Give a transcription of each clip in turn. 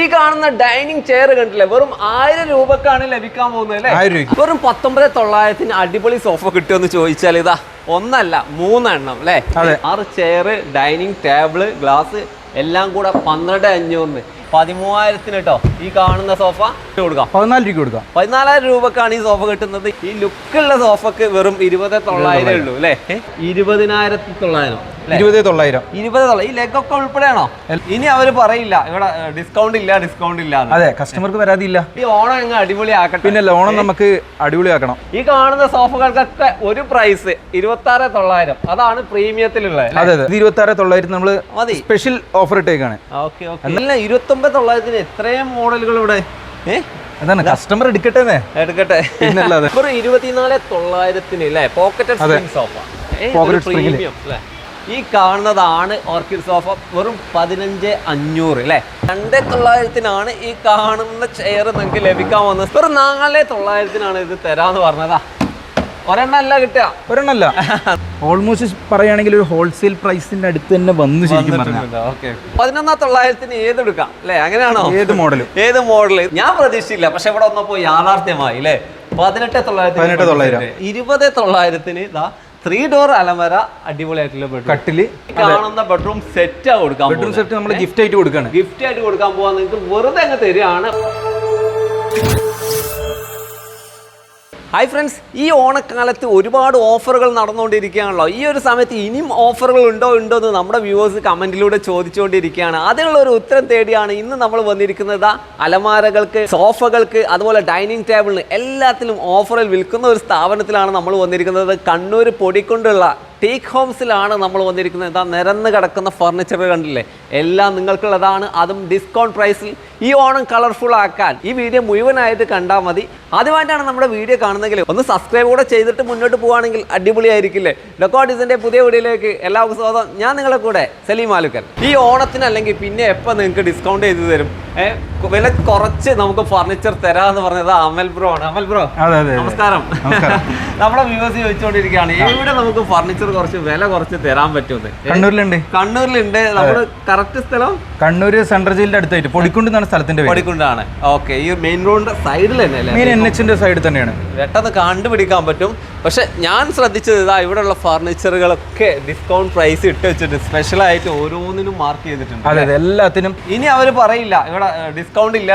ഈ കാണുന്ന dining chair കണ്ടില്ലേ, വെറും 1000 രൂപക്കാണ് ലഭിക്കാൻ പോകുന്നത് അല്ലേ? വെറും 19,900 അടിപൊളി സോഫ കിട്ടുമെന്ന് ചോദിച്ചാൽ ഇതാ ഒന്നല്ല 3 എണ്ണം അല്ലേ? 6 ചെയർ, ഡൈനിങ് ടേബിള്, ഗ്ലാസ് എല്ലാം കൂടെ 12,500 13,000 കേട്ടോ. ഈ കാണുന്ന സോഫ കൊടുക്കാം 14 രൂപ കൊടുക്കാം. 14,000 രൂപക്കാണ് ഈ സോഫ കിട്ടുന്നത്. ഈ ലുക്കുള്ള സോഫക്ക് വെറും 20,900 ഉള്ളൂ അല്ലേ? 20,900. 20,900 ഈ ലെഗ് ഒക്കെ ഉൾപ്പെടെയാണോ? ഇനി അവര് പറയില്ല ഇവിടെ ഡിസ്കൗണ്ട് ഇല്ല. അതെ, കസ്റ്റമർക്ക് വരാതില്ല. ഈ ഓണം അങ്ങ് അടിപൊളിയാക്കട്ടെ. പിന്നെ ഓണം നമുക്ക് അടിപൊളിയാക്കണം. ഈ കാണുന്ന സോഫകൾക്കൊക്കെ ഒരു പ്രൈസ് 26,900. അതാണ് പ്രീമിയത്തിലുള്ളത്. അതെ, 26,900 നമ്മള് സ്പെഷ്യൽ ഓഫർ ഇട്ടേക്കാണ്. 29,900 എത്രയും മോഡലുകൾ ഇവിടെ. അതാണ് കസ്റ്റമർ എടുക്കട്ടെ. വെറും 24,900 അല്ലേ? Pocketed sofa. പ്രീമിയം അല്ലേ? ഈ കാണുന്നതാണ് ഓർക്കിഡ് സോഫ. വെറും 15,500 അല്ലേ? 2,900 ഈ കാണുന്ന ചെയർ നിങ്ങൾക്ക് ലഭിക്കാൻ വന്നത്. വെറും 4,900 ഇത് തരാന്ന് പറഞ്ഞതാ. ഒരെണ്ണല്ല കിട്ടുക, ഒരെണ്ണല്ല. ഓൾമോസ്റ്റ് പറയുകയാണെങ്കിൽ ഒരു ഹോൾസെയിൽ പ്രൈസിന്റെ അടുത്ത് തന്നെ വന്നു. ശരിക്കും 11,900 ഏതെടുക്കാം അല്ലേ? അങ്ങനെയാണോ? ഏത് മോഡൽ ഞാൻ പ്രതീക്ഷിച്ചില്ല, പക്ഷെ ഇവിടെ വന്നപ്പോ യാഥാർത്ഥ്യമായി അല്ലേ? 18,900. 20,900 ഇതാ 3 ഡോർ അലമര, അടിപൊളിയായിട്ടുള്ള കട്ടില് കാണുന്ന ബെഡ്റൂം സെറ്റ് കൊടുക്കാം. ബെഡ്റൂം സെറ്റ് നമ്മൾ ഗിഫ്റ്റ് ആയിട്ട് കൊടുക്കാൻ പോവാൻ നിങ്ങൾക്ക് വെറുതെ അങ്ങ് തരികയാണ്. ഹായ് ഫ്രണ്ട്സ്, ഈ ഓണക്കാലത്ത് ഒരുപാട് ഓഫറുകൾ നടന്നുകൊണ്ടിരിക്കുകയാണല്ലോ. ഈ ഒരു സമയത്ത് ഇനിയും ഓഫറുകൾ ഉണ്ടോ എന്ന് നമ്മുടെ വ്യൂവേഴ്സ് കമന്റിലൂടെ ചോദിച്ചുകൊണ്ടിരിക്കുകയാണ്. അതിനുള്ള ഒരു ഉത്തരം തേടിയാണ് ഇന്ന് നമ്മൾ വന്നിരിക്കുന്നത്. അലമാരകൾക്ക്, സോഫകൾക്ക്, അതുപോലെ ഡൈനിങ് ടേബിളിന് എല്ലാത്തിലും ഓഫറിൽ വിൽക്കുന്ന ഒരു സ്ഥാപനത്തിലാണ് നമ്മൾ വന്നിരിക്കുന്നത്. കണ്ണൂർ പൊടിക്കൊണ്ടുള്ള ടേക്ക് ഹോംസിലാണ് നമ്മൾ വന്നിരിക്കുന്നത്. ഇതാ നിരന്ന് കിടക്കുന്ന ഫർണിച്ചർ കണ്ടില്ലേ, എല്ലാം നിങ്ങൾക്കുള്ളതാണ്, അതും ഡിസ്കൗണ്ട് പ്രൈസിൽ. ഈ ഓണം കളർഫുൾ ആക്കാൻ ഈ വീഡിയോ മുഴുവനായിട്ട് കണ്ടാൽ മതി. ആദ്യമായിട്ടാണ് നമ്മുടെ വീഡിയോ കാണുന്നെങ്കിൽ ഒന്ന് സബ്സ്ക്രൈബ് കൂടെ ചെയ്തിട്ട് മുന്നോട്ട് പോവുകയാണെങ്കിൽ അടിപൊളിയായിരിക്കില്ലേ. ഡെക്കോ ഡിസൈൻ്റെ പുതിയ വീഡിയോയിലേക്ക് എല്ലാവർക്കും സ്വാഗതം. ഞാൻ നിങ്ങളെ കൂടെ സലീം ആലുക്കൽ. ഈ ഓണത്തിന് അല്ലെങ്കിൽ പിന്നെ എപ്പോൾ നിങ്ങൾക്ക് ഡിസ്കൗണ്ട് ചെയ്ത് തരും, വില കുറച്ച് നമുക്ക് ഫർണിച്ചർ തരാമെന്ന് പറഞ്ഞത് അമൽ ബ്രോ ആണ്. അമൽ ബ്രോ നമസ്കാരം. നമ്മുടെ വ്യൂവേഴ്സ് ചോദിച്ചുകൊണ്ടിരിക്കുകയാണ് ഇവിടെ നമുക്ക് ഫർണിച്ചർ കുറച്ച് വില കുറച്ച് തരാൻ പറ്റുമെന്ന്. കണ്ണൂരിലുണ്ട്. നമ്മുടെ കറക്റ്റ് സ്ഥലം കണ്ണൂർ സെൻട്രൽ ജയിലിന്റെ അടുത്തായിട്ട് പൊടിക്കുണ്ട് എന്നാണ് സ്ഥലത്തിന്റെ പേര്. പൊടിക്കുണ്ടാണ്. ഓക്കെ, ഈ മെയിൻ റോഡിന്റെ സൈഡിൽ തന്നെ അല്ലേ? മെയിൻ NH സൈഡിൽ തന്നെയാണ്. പെട്ടെന്ന് കണ്ടുപിടിക്കാൻ പറ്റും. പക്ഷെ ഞാൻ ശ്രദ്ധിച്ചത് ഇതാ ഇവിടെയുള്ള ഫർണിച്ചറുകളൊക്കെ ഡിസ്കൗണ്ട് പ്രൈസ് ഇട്ട് വെച്ചിട്ട് സ്പെഷ്യലായിട്ട് ഓരോന്നിനും മാർക്ക് ചെയ്തിട്ടുണ്ട്. അതെ, എല്ലാത്തിനും. ഇനി അവർ പറയില്ല ഇവിടെ ഡിസ്കൗണ്ട് ഇല്ല.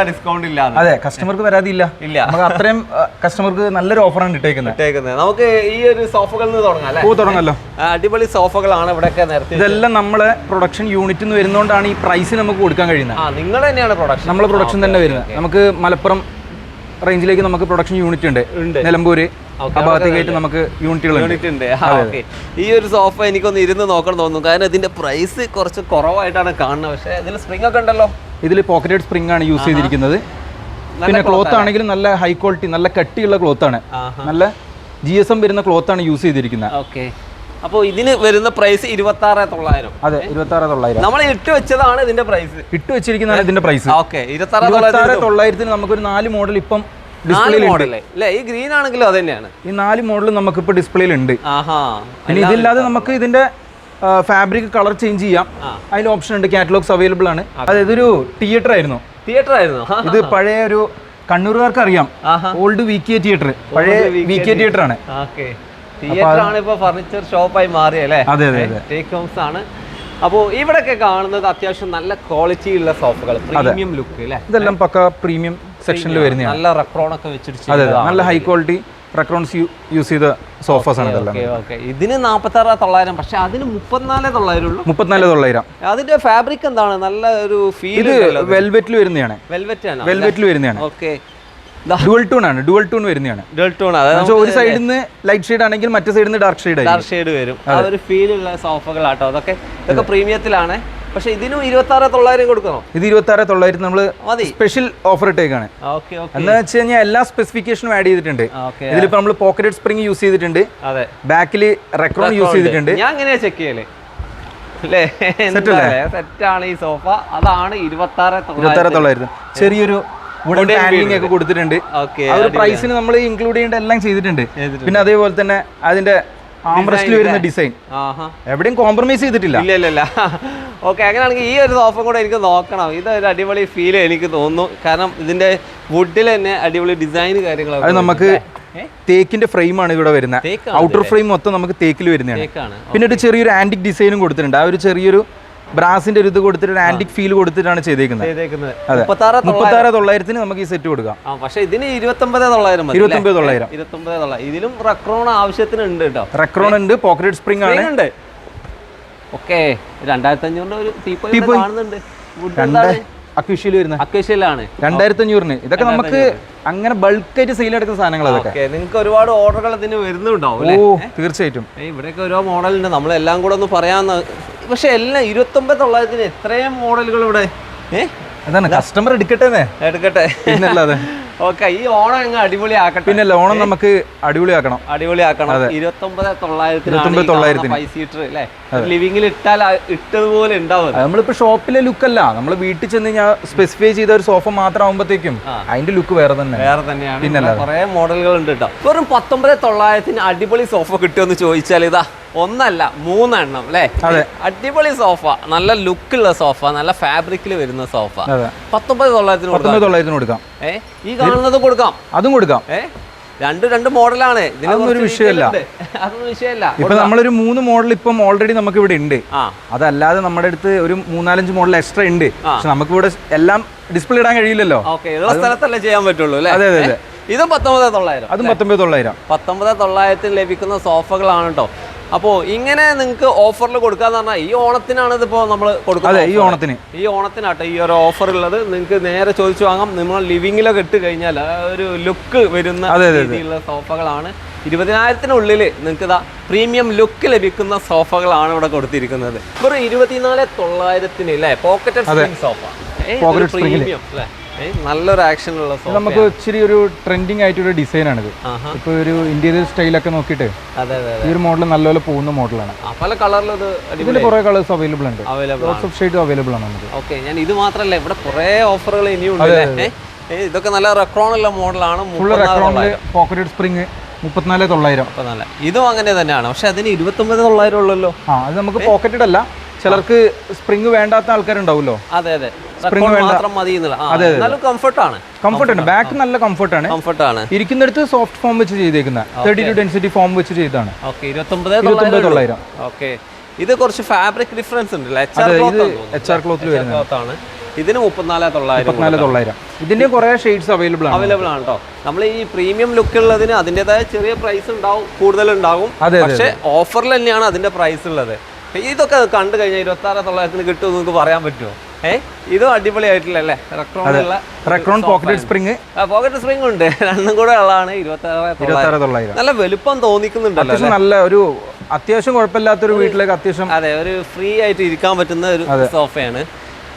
അതെ, കസ്റ്റമർക്ക് വരാതില്ല. നമുക്ക് അത്രയും കസ്റ്റമർക്ക് നല്ലൊരു ഓഫറാണ് ഇട്ടേക്കുന്നത്. നമുക്ക് ഈ ഒരു സോഫകളിൽ നിന്ന് തുടങ്ങാമല്ലോ. അടിപൊളി സോഫകളാണ് ഇവിടെയൊക്കെ നേരത്തെ. ഇതെല്ലാം നമ്മളെ പ്രൊഡക്ഷൻ യൂണിറ്റിൽ നിന്ന് വരുന്നതുകൊണ്ടാണ് ഈ പ്രൈസ് നമുക്ക് കൊടുക്കാൻ കഴിയുന്നത്. നിങ്ങൾ തന്നെയാണ് പ്രൊഡക്ഷൻ? നമ്മളെ പ്രൊഡക്ഷൻ തന്നെ വരുന്നത്. നമുക്ക് മലപ്പുറം റേഞ്ചിലേക്ക് നമുക്ക് പ്രൊഡക്ഷൻ യൂണിറ്റ് ഉണ്ട്. നിലമ്പൂര് ആ ഭാഗത്തേക്കായിട്ട് നമുക്ക് യൂണിറ്റ് ഉണ്ട്. ഈ ഒരു സോഫ എനിക്കൊന്ന് ഇരുന്ന് നോക്കണം തോന്നുന്നു, കാരണം ഇതിന്റെ പ്രൈസ് കുറച്ച് കുറവായിട്ടാണ് കാണുന്നത്. പക്ഷേ ഇതിൽ സ്പ്രിംഗ് ഒക്കെ ഉണ്ടല്ലോ. ഇതിൽ പോക്കറ്റഡ് സ്പ്രിംഗ് ആണ് യൂസ് ചെയ്തിരിക്കുന്നത്. പിന്നെ ക്ലോത്ത് ആണെങ്കിലും നല്ല ഹൈ ക്വാളിറ്റി, നല്ല കട്ടിയുള്ള ക്ലോത്ത് ആണ്. നല്ല GSM വരുന്ന ക്ലോത്ത് ആണ് യൂസ് ചെയ്തിരിക്കുന്നത്. ഓക്കെ, അപ്പോൾ ഇതിന് വരുന്ന പ്രൈസ് 26,900. അതെ, 26,900. നമ്മൾ ഇട്ട് വെച്ചതാണ് ഇതിന്റെ പ്രൈസ്. ഇട്ട് വെച്ചിരിക്കുന്നതാണ് ഇതിന്റെ പ്രൈസ്. ഓക്കെ, 26,900 നമുക്കൊരു 4 മോഡൽ ഇപ്പം ഡിസ്പ്ലേയിലുണ്ട്. ഈ ഗ്രീൻ ആണെങ്കിലും അത് തന്നെയാണ്. ഈ 4 മോഡൽ നമുക്ക് ഇപ്പൊ ഡിസ്പ്ലേയിൽ ഉണ്ട്. പിന്നെ ഇതില്ലാതെ നമുക്ക് ഇതിന്റെ ഫാബ്രിക് കളർ ചേഞ്ച് ചെയ്യാം. അതിന് ഓപ്ഷൻ ഉണ്ട്. കാറ്റലോഗ്സ് അവൈലബിൾ ആണ്. അതായത് ഒരു തിയേറ്റർ ആയിരുന്നു. ഇത് പഴയ ഒരു കണ്ണൂരുകാർക്ക് അറിയാം, ഓൾഡ് VK തിയേറ്റർ. പഴയ VK തിയേറ്റർ ആണ്. ഫർണിച്ചർ ഷോപ്പായി മാറിയല്ലേ? അതെ, ടേക്ക് ഹോംസ് ആണ്. അപ്പോൾ ഇവിടെയൊക്കെ കാണുന്നത് അത്യാവശ്യം നല്ല ക്വാളിറ്റി ഉള്ള സോഫകൾ, പ്രീമിയം ലുക്ക് അല്ലേ? ഇതെല്ലാം പക്ക പ്രീമിയം സെക്ഷനിൽ വരുന്നതാണ്. നല്ല റെക്രോൺ ഒക്കെ വെച്ചിട്ട്. അതെ, നല്ല ഹൈ ക്വാളിറ്റി റെക്രോൺസ് യൂസ് ചെയ്ത സോഫാസ് ആണ് ഇതെല്ലാം. ഇതിന് 46,900, പക്ഷെ അതിന് 34,900 ഉള്ളൂ. 34,900. അതിന്റെ ഫാബ്രിക് എന്താണ്? നല്ല ഒരു ഫീൽ. വെൽവെറ്റിൽ വരുന്നതാണ്. വെൽവെറ്റിൽ വരുന്നതാണ്. ഓക്കെ, ഡുവൽ ടൂൺ ആണ്. ഡുവൽ ടൂൺ വരുന്നതാണ്. ഒരു സൈഡിൽ നിന്ന് ലൈറ്റ് ഷെയ്ഡ് ആണെങ്കിൽ മറ്റേ സൈഡിൽ നിന്ന് ഡാർക്ക് ഷെയ്ഡ് വരും. ആ ഒരു ഫീൽ ഉള്ള സോഫകളാട്ടോ ഇതൊക്കെ പ്രീമിയത്തിലാണ്. പക്ഷെ ഇതിനും 26,900 കൊടുക്കണം. ഇത് 26,900 നമ്മൾ സ്പെഷ്യൽ ഓഫർ ഇട്ടേക്കാണ്. എന്താ വെച്ച് കഴിഞ്ഞാൽ എല്ലാ സ്പെസിഫിക്കേഷനും ആഡ് ചെയ്തിട്ടുണ്ട്. ഇതിലിപ്പോ നമ്മൾ പോക്കറ്റഡ് സ്പ്രിംഗ് യൂസ് ചെയ്തിട്ടുണ്ട്. ബാക്കിൽ റെക്രോൺ യൂസ് ചെയ്തിട്ടുണ്ട്. ഞാൻ എങ്ങനെയാ ചെക്ക് ചെയ്യല്? സെറ്റാണ് ഈ സോഫ. അതാണ് 26,900. ചെറിയൊരു ഹാൻഡിലിംഗ് ഒക്കെ കൊടുത്തിട്ടുണ്ട്. പ്രൈസിന് നമ്മൾ ഇൻക്ലൂഡ് ചെയ്യേണ്ട എല്ലാം ചെയ്തിട്ടുണ്ട്. പിന്നെ അതേപോലെ തന്നെ അതിന്റെ ആംറസ്റ്റിൽ വരുന്ന ഡിസൈൻ, എവിടെയും കോംപ്രമൈസ് ചെയ്തിട്ടില്ല. ഇല്ല. ഓക്കെ, അങ്ങനെയാണെങ്കിൽ ഈ ഒരു സോഫ കൂടെ എനിക്ക് നോക്കണം. ഇതൊരു അടിപൊളി ഫീൽ എനിക്ക് തോന്നുന്നു. കാരണം ഇതിന്റെ വുഡിൽ തന്നെ അടിപൊളി ഡിസൈൻ കാര്യങ്ങളൊക്കെ. അത് നമുക്ക് തേക്കിന്റെ ഫ്രെയിമാണ് ഇവിടെ വരുന്നത്. ഔട്ടർ ഫ്രെയിം മൊത്തം നമുക്ക് തേക്കിൽ വരുന്നതാണ്. പിന്നെ ഒരു ചെറിയൊരു ആന്റിക് ഡിസൈനും കൊടുത്തിട്ടുണ്ട്. ആ ഒരു ചെറിയൊരു ബ്രാസിന്റെ ഒരു ഇത് കൊടുത്തിട്ട് ആന്റിക് ഫീൽ കൊടുത്തിട്ടാണ് ചെയ്തേക്കുന്നത്. 36,900 നമുക്ക് ഈ സെറ്റ് കൊടുക്കാം. പക്ഷേ ഇതിന് 29,900. 29,900. ഇതിലും റെക്രോൺ ആവശ്യത്തിന് ഉണ്ട് കേട്ടോ. റെക്രോൺ ഉണ്ട്, പോക്കറ്റ് സ്പ്രിംഗ് ആണ്. ഓക്കെ, 2,500 ഒരു ടീപ്പോയി കാണുന്നുണ്ട്. അക്വേഷ്യയിൽ വരുന്ന അക്വേഷ്യയിലാണ് 2,500. ഇതൊക്കെ നമുക്ക് അങ്ങനെ ബൾക്കായിട്ട് സെയിൽ എടുക്കുന്ന സാധനങ്ങൾ. അതൊക്കെ നിങ്ങൾക്ക് ഒരുപാട് ഓർഡറുകൾ ഇതിന് വരുന്നുണ്ടാവും. തീർച്ചയായിട്ടും. ഇവിടെയൊക്കെ ഓരോ മോഡലുണ്ട്, നമ്മളെല്ലാം കൂടെ ഒന്ന് പറയാന്ന്. പക്ഷെ എല്ലാം 29,900 എത്രയും മോഡലുകൾ ഇവിടെ. അതാണ് കസ്റ്റമർ എടുക്കട്ടെ പിന്നല്ലാതെ. ഓക്കെ, ഈ ഓണം അങ്ങ് അടിപൊളിയാക്കട്ടെ. പിന്നല്ല, ഓണം നമുക്ക് അടിപൊളിയാക്കണം. 29,900 5 സീറ്റർ അല്ലേ? ലിവിംഗിൽ ഇട്ടാൽ ഇട്ടതുപോലെ ഉണ്ടാവും. നമ്മളിപ്പോ ഷോപ്പിലെ ലുക്ക് അല്ല, നമ്മൾ വീട്ടിൽ ചെന്ന് കഴിഞ്ഞാൽ സ്പെസിഫൈ ചെയ്ത ഒരു സോഫ മാത്രം ആകുമ്പോഴത്തേക്കും അതിന്റെ ലുക്ക് വേറെ തന്നെയാണ്. പിന്നെ കുറെ മോഡലുകൾ ഉണ്ട് കേട്ടോ. വെറും 19,900 അടിപൊളി സോഫ കിട്ടുമെന്ന് ചോദിച്ചാൽ ഇതാ ഒന്നല്ല 3 എണ്ണം അല്ലേ? അടിപൊളി സോഫ, നല്ല ലുക്കുള്ള സോഫ, നല്ല ഫാബ്രിക്കിൽ വരുന്ന സോഫ 19,900 കൊടുക്കാം. ഈ കാണുന്നത് കൊടുക്കാം, അതും കൊടുക്കാം. രണ്ട് മോഡലാണ്. അതൊന്നും വിഷയമല്ല. ഇപ്പൊ നമ്മളൊരു 3 മോഡൽ ഇപ്പം ഓൾറെഡി നമുക്ക് ഇവിടെ ഉണ്ട്. അതല്ലാതെ നമ്മുടെ അടുത്ത് ഒരു 3-4 മോഡൽ എക്സ്ട്രാ ഉണ്ട്. പക്ഷെ നമുക്ക് ഇവിടെ എല്ലാം ഡിസ്പ്ലേ ഇടാൻ കഴിയില്ലല്ലോ. ഉള്ള സ്ഥലത്തല്ലേ ചെയ്യാൻ പറ്റുള്ളൂ അല്ലേ? അതെ. ഇതും 19,900. അതും 19,900. 19,900 ലഭിക്കുന്ന സോഫകളാണ് കേട്ടോ. അപ്പോൾ ഇങ്ങനെ നിങ്ങൾക്ക് ഓഫറിൽ കൊടുക്കാന്ന് പറഞ്ഞാൽ ഈ ഓണത്തിനാണ് ഇതിപ്പോൾ നമ്മൾ കൊടുക്കുന്നത്. ഈ ഓണത്തിനാട്ടോ ഈ ഒരു ഓഫർ ഉള്ളത്. നിങ്ങൾക്ക് നേരെ ചോദിച്ചു വാങ്ങാം. നമ്മൾ ലിവിങ്ങിലൊക്കെ ഇട്ട് കഴിഞ്ഞാൽ ഒരു ലുക്ക് വരുന്ന രീതിയിലുള്ള സോഫകളാണ്. 20,000-നുള്ളിൽ നിങ്ങൾക്ക് ഇതാ പ്രീമിയം ലുക്ക് ലഭിക്കുന്ന സോഫകളാണ് ഇവിടെ കൊടുത്തിരിക്കുന്നത്. വെറും 24,900 അല്ലേ? പോക്കറ്റഡ് സ്പ്രിംഗ് സോഫ, പ്രീമിയം അല്ലേ? നല്ലൊരു ആക്ഷൻ ഉള്ള സോഫ. നമുക്ക് ഇച്ചിരി ഒരു ട്രെൻഡിങ് ആയിട്ടൊരു ഡിസൈൻ ആണിത്. ഇപ്പൊ ഒരു ഇന്റീരിയർ സ്റ്റൈലൊക്കെ നോക്കിയിട്ട് ഈ ഒരു മോഡൽ നല്ലപോലെ പോകുന്ന മോഡലാണ്. പല കളറിലും ഇതിൽ കുറെ കളേഴ്സ് അവൈലബിൾ ഉണ്ട്. ലോട്ട്സ് ഓഫ് ഷെയ്ഡ് അവൈലബിൾ ആണ് നമുക്ക്. ഓക്കെ, ഞാൻ ഇത് മാത്രമല്ല, ഇവിടെ കുറെ ഓഫറുകൾ ഇനിയും ഉണ്ട്. ഇതൊക്കെ നല്ല റെക്രോൺ ഉള്ള മോഡലാണ്. Pocketed spring 34,900. ഇതും അങ്ങനെ തന്നെയാണ്. പക്ഷെ അതിന് 29,900 ഉള്ളല്ലോ. അത് നമുക്ക് പോക്കറ്റഡ് അല്ല. ചിലർക്ക് സ്പ്രിംഗ് വേണ്ടാത്ത ആൾക്കാരുണ്ടാവുമല്ലോ. അതെ, സ്പ്രിംഗ് മാത്രം മതി. കംഫർട്ടാണ്. ബാക്ക് നല്ല കംഫർട്ടാണ്. ഇരിക്കുന്നിടത്ത് സോഫ്റ്റ് ഫോം വെച്ച് ചെയ്തേക്കുന്ന 32 ഡെൻസിറ്റി ഫോം വെച്ച് ചെയ്താണ്. 29,900. ഓക്കെ, ഇത് കുറച്ച് ഫാബ്രിക് ഡിഫറൻസ് ഉണ്ട്. HR ക്ലോത്തിൽ വരുന്നതാണ്. ഇതിന് 34,900. ഇതിന്റെ കുറെ ഷെയ്ഡ്സ് അവൈലബിൾ ആണ് കേട്ടോ. നമ്മൾ ഈ പ്രീമിയം ലുക്ക് ഉള്ളതിന് അതിൻ്റെതായ ചെറിയ പ്രൈസ് ഉണ്ടാവും, കൂടുതലുണ്ടാവും. പക്ഷെ ഓഫറിൽ തന്നെയാണ് അതിന്റെ പ്രൈസ് ഉള്ളത്. ഇതൊക്കെ കണ്ടു കഴിഞ്ഞാൽ 26,900 കിട്ടും നിങ്ങൾക്ക് പറയാൻ പറ്റുമോ? ഇതും അടിപൊളിയായിട്ടില്ലല്ലേ? റെക്രോൺ പോക്കറ്റ് സ്പ്രിംഗ് ഉണ്ട്. രണ്ടും കൂടെ ഉള്ളതാണ് 26,900. നല്ല വലുപ്പം തോന്നിക്കുന്നുണ്ടല്ലോ. നല്ല ഒരു അത്യാവശ്യം കുഴപ്പമില്ലാത്തൊരു വീട്ടിലേക്ക് അത്യാവശ്യം ഒരു ഫ്രീ ആയിട്ട് ഇരിക്കാൻ പറ്റുന്ന ഒരു സോഫയാണ്.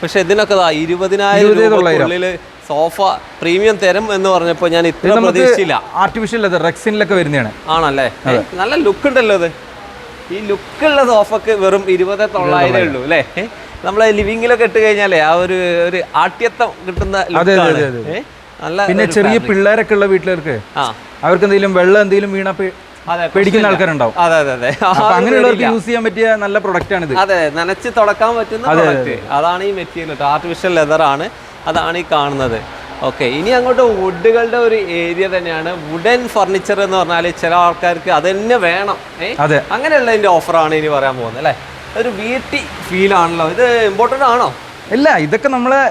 പക്ഷെ ഇതിനൊക്കെ 20,000 സോഫ പ്രീമിയം തരം എന്ന് പറഞ്ഞപ്പോൾ ഞാൻ ഇത്ര പ്രതീക്ഷിച്ചില്ല. ആർട്ടിഫിഷ്യൽ റെക്സിനിലൊക്കെ വരുന്നതാണ്. ആണല്ലേ? നല്ല ലുക്ക് ഉണ്ടല്ലോ ഇത്. ഈ ലുക്കുള്ള സോഫക്ക് വെറും 20,900 ഉള്ളൂ അല്ലേ? നമ്മളെ ലിവിങ്ങിലൊക്കെ ഇട്ട് കഴിഞ്ഞാലേ ആ ഒരു ആട്യത്വം കിട്ടുന്ന നല്ല. പിന്നെ ചെറിയ പിള്ളേരൊക്കെ ഉള്ള വീട്ടിലേക്ക് അവർക്ക് എന്തെങ്കിലും വെള്ളം എന്തെങ്കിലും വീണ പേടിക്കുന്ന ആൾക്കാരുണ്ടാവും. അങ്ങനെയുള്ളവർക്ക് യൂസ് ചെയ്യാൻ പറ്റിയ നല്ല പ്രൊഡക്റ്റ് ആണ് ഇത്. അതെ, നനച്ച് തുടക്കാൻ പറ്റുന്ന പ്രൊഡക്റ്റ്. അതാണ് ഈ മെറ്റീരിയൽ. ആർട്ടിഫിഷ്യൽ ലെതർ ആണ്. അതാണ് ഈ കാണുന്നത്. ഓക്കെ, ഇനി അങ്ങോട്ട് വുഡുകളുടെ ഒരു ഏരിയ തന്നെയാണ്. വുഡൻ ഫർണിച്ചർ എന്ന് പറഞ്ഞാൽ ചില ആൾക്കാർക്ക് അത് തന്നെ വേണം. അങ്ങനെയുള്ളതിന്റെ ഓഫറാണ് ഇനി പറയാൻ പോകുന്നത് അല്ലേ? ഒരു വീട്ടി ഫീൽ ആണല്ലോ. ഇത് ഇമ്പോർട്ടൻ്റ് ആണോ? ഇല്ല, ഇതൊക്കെ നമ്മളെ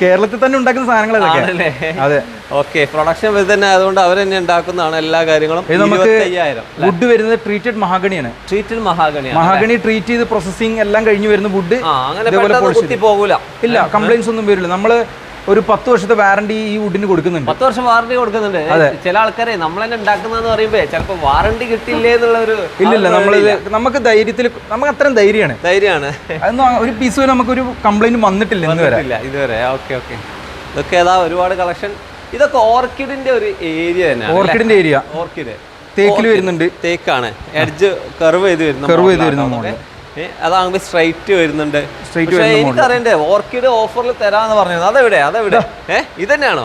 കേരളത്തിൽ തന്നെ ഉണ്ടാക്കുന്ന സാധനങ്ങളൊക്കെ. അതെ, ഓക്കെ. പ്രൊഡക്ഷൻ തന്നെ അതുകൊണ്ട് അവർ തന്നെ ഉണ്ടാക്കുന്നതാണ് എല്ലാ കാര്യങ്ങളും. 25,000. വുഡ് വരുന്നത് ട്രീറ്റഡ് മഹാഗണിയാണ്. മഹാഗണി ട്രീറ്റ് ചെയ്ത് പ്രോസസ്സിംഗ് എല്ലാം കഴിഞ്ഞ് വരുന്ന വുഡ്. പോകൂല. ഇല്ല, കംപ്ലൈന്റ്സ് ഒന്നും വരില്ല. നമ്മള് ഒരു 10 വർഷത്തെ വാറണ്ടി ഈ വുഡിന് കൊടുക്കുന്നുണ്ട്. 10 വർഷം വാറണ്ടി കൊടുക്കുന്നുണ്ട്. ചില ആൾക്കാരെ നമ്മൾ തന്നെ ഉണ്ടാക്കുന്നതെന്ന് പറയുമ്പോ ചിലപ്പോൾ വാറണ്ടി കിട്ടില്ലേ എന്നുള്ള ഒരു. ഇല്ലില്ല, നമുക്ക് ധൈര്യത്തിൽ നമുക്ക് അത്രയും ധൈര്യമാണ്. അതൊന്നും ഒരു പീസ് നമുക്കൊരു കംപ്ലൈന്റ് വന്നിട്ടില്ല ഇതുവരെ. ഓക്കെ. ഇതൊക്കെ ഏതാ ഒരുപാട് കളക്ഷൻ. ഇതൊക്കെ ഓർക്കിഡിന്റെ ഒരു ഏരിയ തന്നെയാണ്. ഓർക്കിഡ് തേക്കിൽ വരുന്നുണ്ട്. തേക്കാണ്. എഡ്ജ് കർവ് ചെയ്ത് വരുന്ന അതാകുമ്പോ സ്ട്രൈറ്റ് വരുന്നുണ്ട്. എനിക്കറിയണ്ടേ ഓർക്കിഡ് ഓഫറിൽ തരാന്ന് പറഞ്ഞത്. അതെവിടെ ഇത് തന്നെയാണോ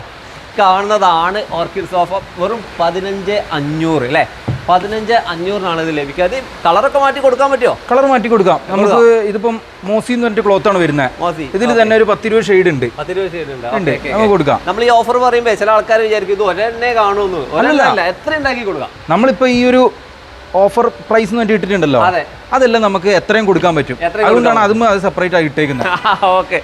കാണുന്നതാണ് ഓർക്കിഡ് സോഫ? വെറും 15,500 അല്ലേ? 15,500 ഇത് ലഭിക്കുക. അത് കളറൊക്കെ മാറ്റി കൊടുക്കാൻ പറ്റുമോ? കളർ മാറ്റി കൊടുക്കാം നമുക്ക്. ഇതിപ്പം മോസി എന്ന് പറഞ്ഞിട്ട് ക്ലോത്ത് ആണ് വരുന്നത്. ഇതിൽ തന്നെ ഒരു 10-20 ഷെയ്ഡ് ഉണ്ട്. 10-20 ഷെയ്ഡ് ഉണ്ട്. നമുക്ക് കൊടുക്കാം. നമ്മൾ ഈ ഓഫർ പറയുമ്പോൾ ചില ആൾക്കാർ വിചാരിക്കും ഇത് ഒരെണ്ണേ കാണുന്നു. ഒരെണ്ണല്ല, എത്ര ഉണ്ടാക്കി കൊടുക്കാം. നമ്മളിപ്പോ ഈ ഒരു ഓഫർ പ്രൈസ് എന്ന് പറഞ്ഞിട്ട് ഇട്ടിട്ടുണ്ടല്ലോ, അതെല്ലാം നമുക്ക് എത്രയും കൊടുക്കാൻ പറ്റും. അതുകൊണ്ടാണ് അതും അത് സെപ്പറേറ്റ് ആയി ഇട്ടേക്കുന്നത്. ഓക്കെ,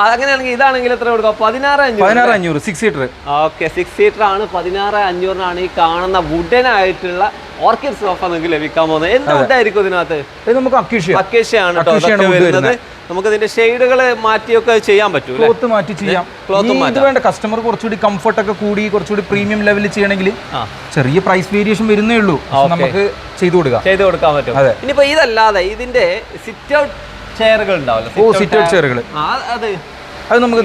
അങ്ങനെയാണെങ്കിൽ ഇതാണെങ്കിൽ എത്ര കൊടുക്കാം? 16,500. 6 സീറ്റർ. ഓക്കെ, 6 സീറ്റർ ആണ്. 16,500 ഈ കാണുന്ന വുഡൻ ആയിട്ടുള്ള ഓർക്കിഡ് സോഫ നിങ്ങൾക്ക് ലഭിക്കാൻ പോകുന്നത്. എന്ത് വുഡായിരിക്കും ഇതിനകത്ത്? ഇത് നമുക്ക് അക്കേഷ്യ ആണ് വരുന്നത്. നമുക്ക് ഇതിന്റെ ഷെയ്ഡുകൾ മാറ്റിയൊക്കെ ചെയ്യാൻ പറ്റും. ക്ലോത്ത് മാറ്റി ചെയ്യാം. ഇത് വേണ്ട കസ്റ്റമർ കുറച്ചുകൂടി കംഫർട്ട് ഒക്കെ കൂടി കുറച്ചുകൂടി പ്രീമിയം ലെവലിൽ ചെയ്യണമെങ്കിൽ ചെറിയ പ്രൈസ് വേരിയേഷൻ വരുന്നേ ഉള്ളൂ. നമുക്ക് ചെയ്തു കൊടുക്കാൻ പറ്റും. ഇനിയിപ്പോ ഇതല്ലാതെ ഇതിന്റെ സിറ്റ് ഔട്ട് ചെയറുകൾ ഉണ്ടാവില്ല. സിറ്റ് ഔട്ട് ചെയറുകൾ അത് നമുക്ക്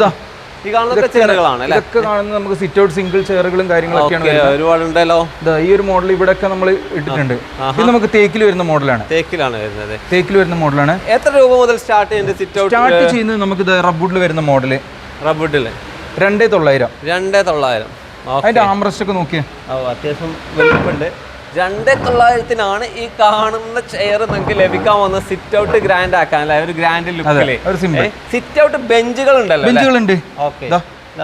ഈ കാണുന്ന ചെയറുകളാണ്. ഇതൊക്കെ കാണുന്നത് നമുക്ക് സിറ്റ് ഔട്ട് സിംഗിൾ ചെയറുകളും കാര്യങ്ങളൊക്കെയാണ്. ഒരുപാടുണ്ടല്ലോ. ഈ ഒരു മോഡൽ ഇവിടെ ഒക്കെ നമ്മൾ ഇട്ടിട്ടുണ്ട്. ഇത് നമുക്ക് തേക്കിൽ വരുന്ന മോഡലാണ്. തേക്കിൽ വരുന്ന മോഡലാണ്. എത്ര രൂപ മുതൽ സ്റ്റാർട്ട് ചെയ്യുന്നത് സിറ്റ് ഔട്ട്? സ്റ്റാർട്ട് ചെയ്യുന്നത് നമുക്ക് റബ്ബുഡിൽ വരുന്ന മോഡല്. റബ്ബുഡിൽ 2,900. അതിന്റെ ആംറസ്റ്റ് ഒക്കെ നോക്കിയേ, അത്യാവശ്യം വലുപ്പമുണ്ട്. 2,900 ഈ കാണുന്ന ചെയർ നിങ്ങൾക്ക് ലഭിക്കാൻ വന്ന സിറ്റ് ഔട്ട് ഗ്രാൻഡ് ആക്കാൻ അല്ലെ, ഒരു ഗ്രാൻഡ് ലുക്കില്. സിറ്റ് ഔട്ട് ബെഞ്ചുകൾ ഉണ്ടല്ലോ. ഓക്കെ,